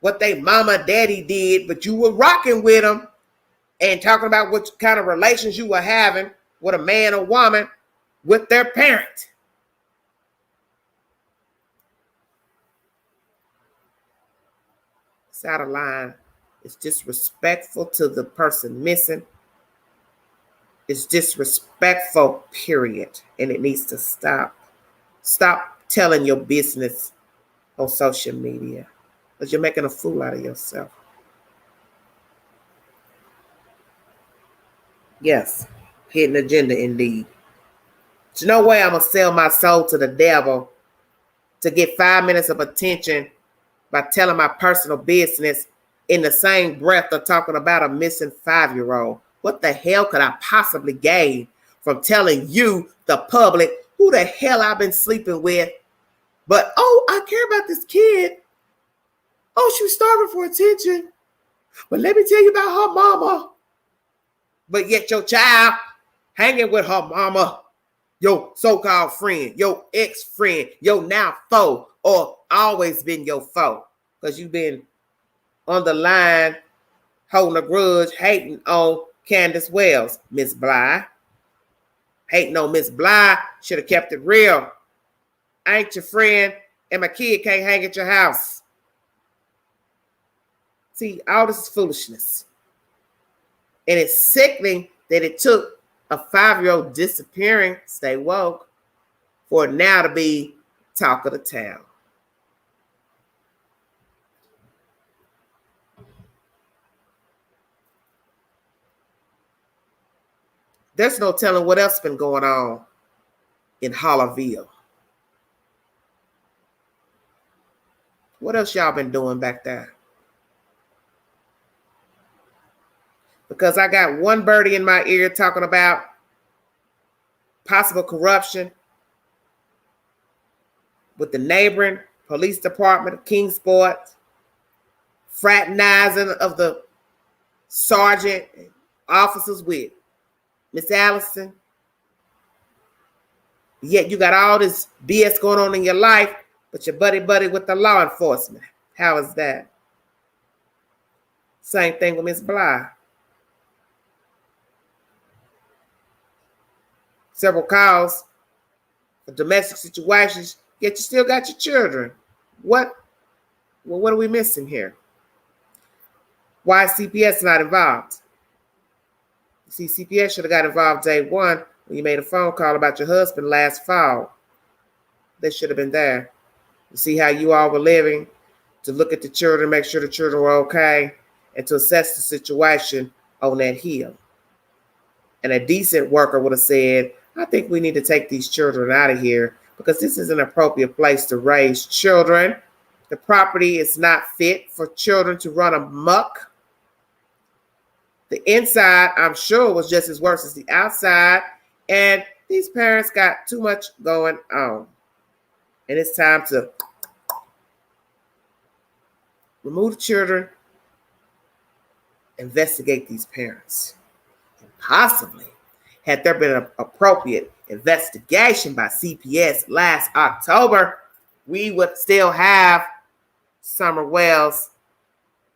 what they mama, daddy did, but you were rocking with them and talking about what kind of relations you were having with a man or woman with their parent. It's out of line. It's disrespectful to the person missing. It's disrespectful, period. And it needs to stop. Stop telling your business on social media, because you're making a fool out of yourself. Yes, hidden agenda indeed. There's no way I'm going to sell my soul to the devil to get 5 minutes of attention by telling my personal business in the same breath of talking about a missing 5-year-old. What the hell could I possibly gain from telling you, the public, who the hell I've been sleeping with? But, oh, I care about this kid. Oh, she was starving for attention. But let me tell you about her mama. But yet your child hanging with her mama, your so-called friend, your ex-friend, your now foe, or always been your foe. Because you've been on the line, holding a grudge, hating on Candace Wells, Miss Bly. Hating on Miss Bly, should have kept it real. I ain't your friend, and my kid can't hang at your house. See, all this is foolishness. And it's sickening that it took a 5-year-old disappearing, stay woke, for it now to be talk of the town. There's no telling what else been going on in Hollerville. What else y'all been doing back there? Because I got one birdie in my ear talking about possible corruption with the neighboring police department of Kingsport, fraternizing of the sergeant and officers with Miss Allison. Yet you got all this BS going on in your life, but you're buddy with the law enforcement. How is that? Same thing with Miss Bly. Several calls for domestic situations, yet you still got your children. What are we missing here? Why is CPS not involved? See, CPS should have got involved day one when you made a phone call about your husband last fall. They should have been there to see how you all were living, to look at the children, make sure the children were okay, and to assess the situation on that hill. And a decent worker would have said, I think we need to take these children out of here because this is an appropriate place to raise children. The property is not fit for children to run amok. The inside, I'm sure, was just as worse as the outside. And these parents got too much going on. And it's time to remove the children, investigate these parents. And possibly, had there been an appropriate investigation by CPS last October, we would still have Summer Wells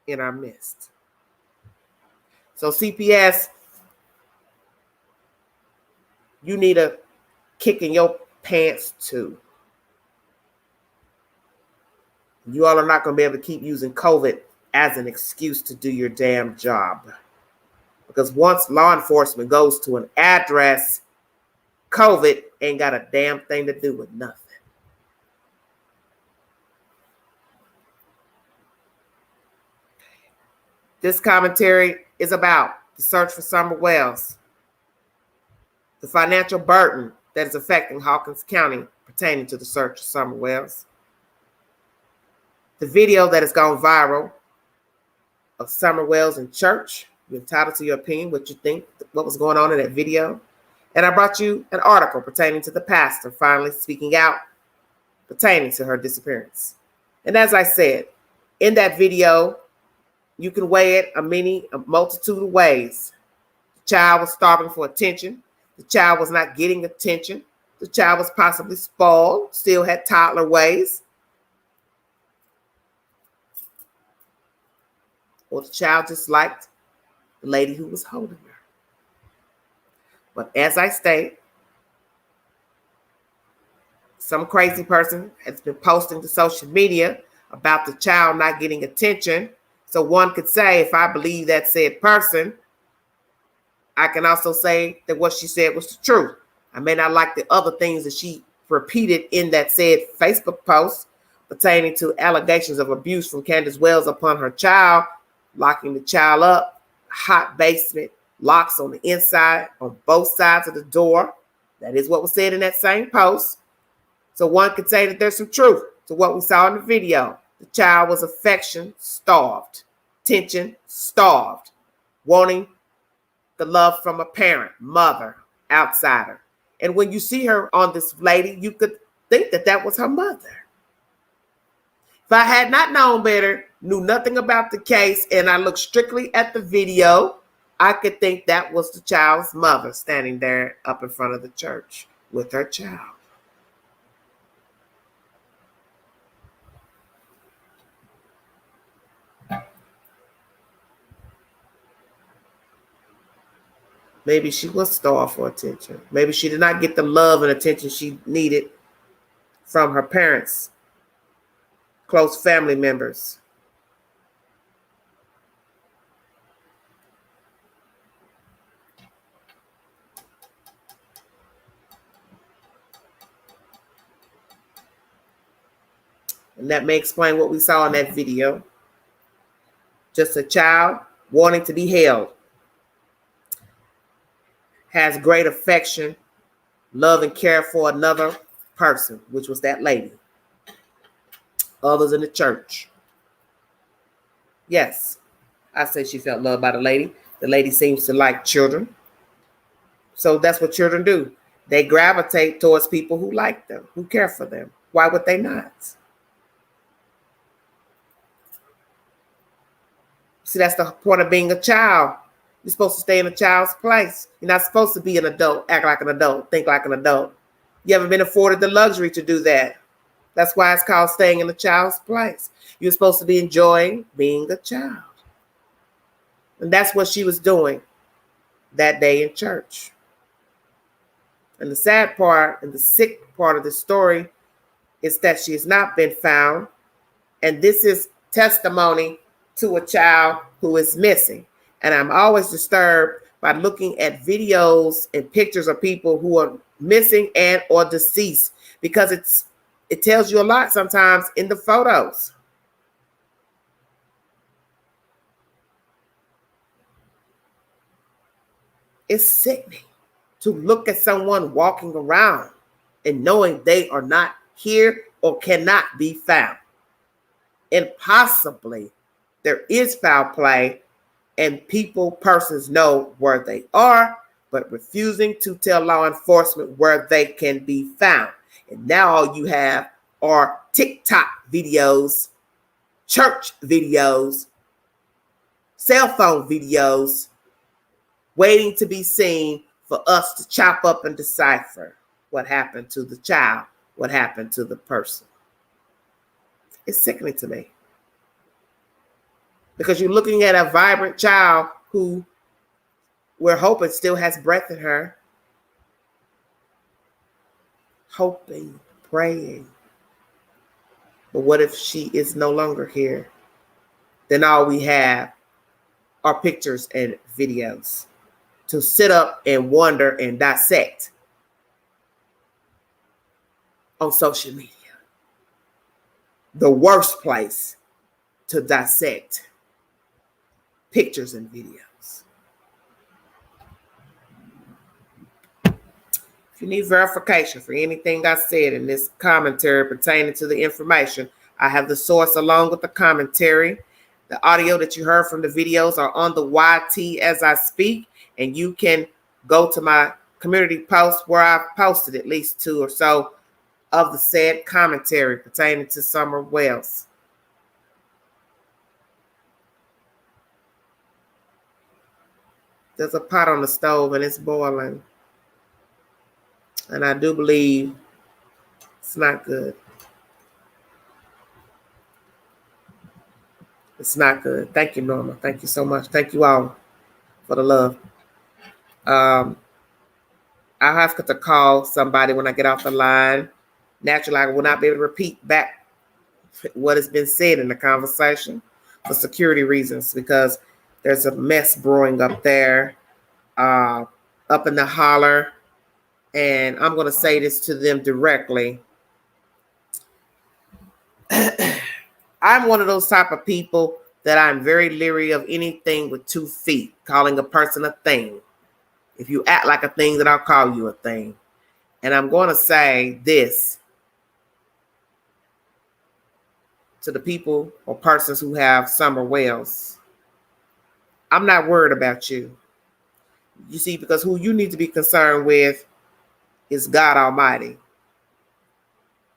in our midst. So CPS, you need a kick in your pants too. You all are not going to be able to keep using COVID as an excuse to do your damn job. Because once law enforcement goes to an address, COVID ain't got a damn thing to do with nothing. This commentary is about the search for Summer Wells, the financial burden that is affecting Hawkins County pertaining to the search for Summer Wells, the video that has gone viral of Summer Wells in church. You're entitled to your opinion, what you think, what was going on in that video. And I brought you an article pertaining to the pastor finally speaking out pertaining to her disappearance. And as I said, in that video, you can weigh it a multitude of ways. The child was starving for attention. The child was not getting attention. The child was possibly spoiled, still had toddler ways. Or the child just liked the lady who was holding her. But as I state, some crazy person has been posting to social media about the child not getting attention. So one could say, if I believe that said person, I can also say that what she said was the truth. I may not like the other things that she repeated in that said Facebook post pertaining to allegations of abuse from Candace Wells upon her child, locking the child up, hot basement, locks on the inside, on both sides of the door. That is what was said in that same post. So one could say that there's some truth to what we saw in the video. The child was affection starved, attention starved, wanting the love from a parent, mother, outsider. And when you see her on this lady, you could think that that was her mother. If I had not known better, knew nothing about the case, and I looked strictly at the video, I could think that was the child's mother standing there up in front of the church with her child. Maybe she was starved for attention. Maybe she did not get the love and attention she needed from her parents, close family members. And that may explain what we saw in that video. Just a child wanting to be held. Has great affection, love, and care for another person, which was that lady. Others in the church. Yes, I say she felt loved by the lady. The lady seems to like children. So that's what children do. They gravitate towards people who like them, who care for them. Why would they not? See, that's the point of being a child. You're supposed to stay in a child's place. You're not supposed to be an adult, act like an adult, think like an adult. You haven't been afforded the luxury to do that. That's why it's called staying in a child's place. You're supposed to be enjoying being a child. And that's what she was doing that day in church. And the sad part and the sick part of the story is that she has not been found. And this is testimony to a child who is missing. And I'm always disturbed by looking at videos and pictures of people who are missing and or deceased, because it tells you a lot sometimes in the photos. It's sickening to look at someone walking around and knowing they are not here or cannot be found. And possibly there is foul play and persons know where they are, but refusing to tell law enforcement where they can be found. And now all you have are TikTok videos, church videos, cell phone videos, waiting to be seen for us to chop up and decipher what happened to the child, what happened to the person. It's sickening to me. Because you're looking at a vibrant child who we're hoping still has breath in her. Hoping, praying. But what if she is no longer here? Then all we have are pictures and videos to sit up and wonder and dissect on social media. The worst place to dissect pictures and videos. If you need verification for anything I said in this commentary pertaining to the information, I have the source along with the commentary. The audio that you heard from the videos are on the YT as I speak, and you can go to my community post where I've posted at least 2 or so of the said commentary pertaining to Summer Wells. There's a pot on the stove and it's boiling. And I do believe it's not good. It's not good. Thank you, Norma. Thank you so much. Thank you all for the love. I'll have to call somebody when I get off the line. Naturally, I will not be able to repeat back what has been said in the conversation for security reasons, because there's a mess brewing up there, up in the holler. And I'm going to say this to them directly. I'm one of those type of people that I'm very leery of anything with 2 feet, calling a person a thing. If you act like a thing, then I'll call you a thing. And I'm going to say this to the people or persons who have Summer Wells. I'm not worried about you. You see, because who you need to be concerned with is God Almighty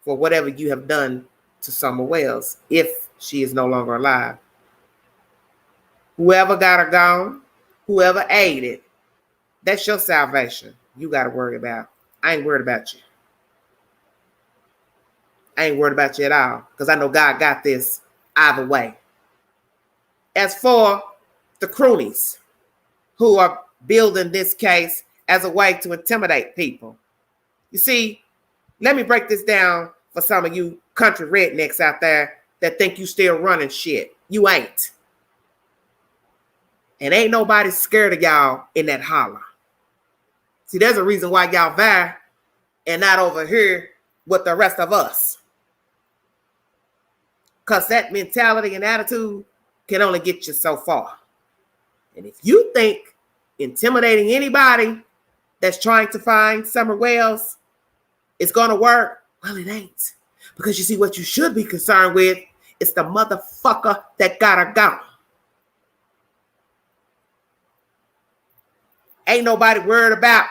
for whatever you have done to Summer Wells if she is no longer alive. Whoever got her gone, whoever aided, that's your salvation. You got to worry about. I ain't worried about you. I ain't worried about you at all because I know God got this either way. As for the croonies who are building this case as a way to intimidate people, you see, let me break this down for some of you country rednecks out there that think you still running shit. You ain't. And ain't nobody scared of y'all in that holler. See, there's a reason why y'all there and not over here with the rest of us. Because that mentality and attitude can only get you so far. And if you think intimidating anybody that's trying to find Summer Wells is going to work, well, it ain't. Because you see, what you should be concerned with is the motherfucker that got her gone. Ain't nobody worried about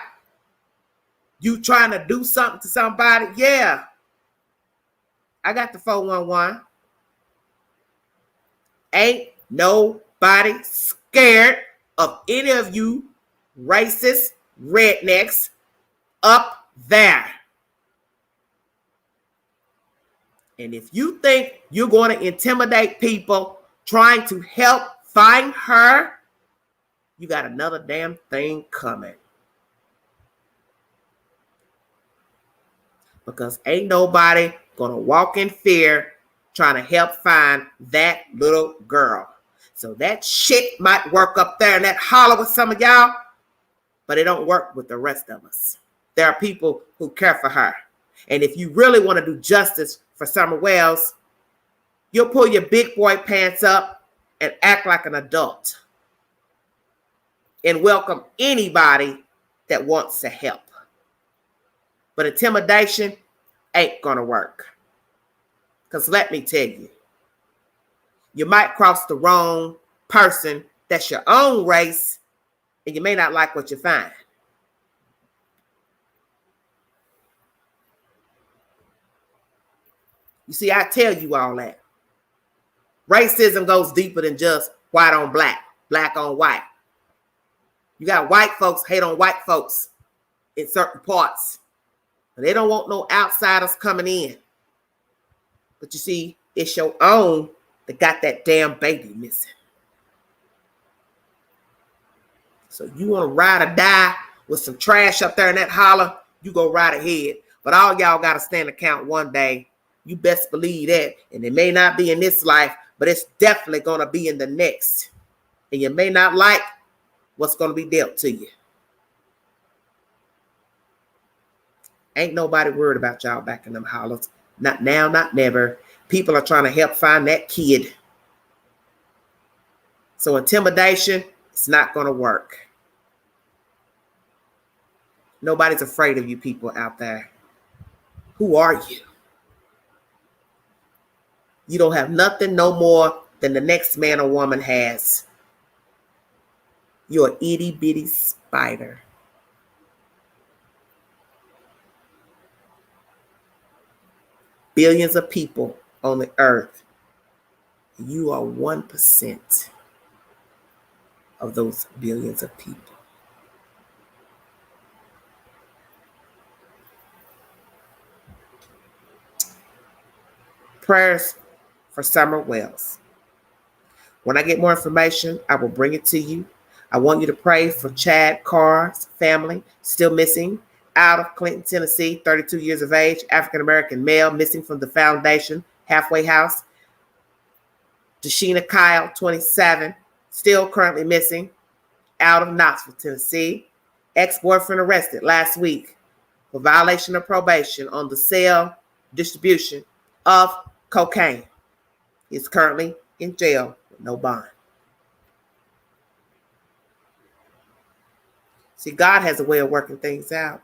you trying to do something to somebody. Yeah. I got the 411. Ain't nobody scared of any of you racist rednecks up there. And if you think you're going to intimidate people trying to help find her, you got another damn thing coming. Because ain't nobody going to walk in fear trying to help find that little girl. So that shit might work up there in that holler with some of y'all, but it don't work with the rest of us. There are people who care for her. And if you really want to do justice for Summer Wells, you'll pull your big boy pants up and act like an adult. And welcome anybody that wants to help. But intimidation ain't gonna work. Because let me tell you, you might cross the wrong person that's your own race, and you may not like what you find. You see, I tell you all that. Racism goes deeper than just white on black, black on white. You got white folks hate on white folks in certain parts. But they don't want no outsiders coming in. But you see, it's your own that got that damn baby missing. So you want to ride or die with some trash up there in that holler, you go right ahead. But all y'all got to stand account one day. You best believe that. And it may not be in this life, but it's definitely going to be in the next. And you may not like what's going to be dealt to you. Ain't nobody worried about y'all back in them hollers. Not now, not never. People are trying to help find that kid. So intimidation, it's not going to work. Nobody's afraid of you people out there. Who are you? You don't have nothing no more than the next man or woman has. You're an itty bitty spider. Billions of people on the earth. You are 1% of those billions of people. Prayers for Summer Wells. When I get more information, I will bring it to you. I want you to pray for Chad Carr's family, still missing out of Clinton, Tennessee, 32 years of age, African-American male, missing from the Foundation halfway house. Deshina Kyle, 27, still currently missing out of Knoxville, Tennessee. Ex-boyfriend arrested last week for violation of probation on the sale, distribution of cocaine. He's currently in jail with no bond. See, God has a way of working things out.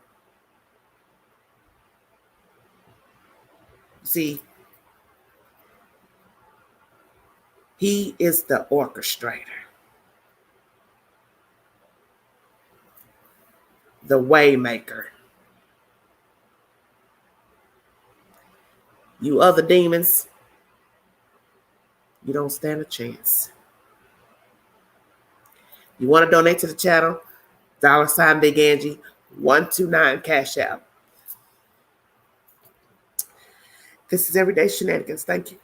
See, He is the orchestrator, the waymaker. You other demons you don't stand a chance. You want to donate to the channel? $ Big Angie 129 Cash App. This is Everyday Shenanigans. Thank you.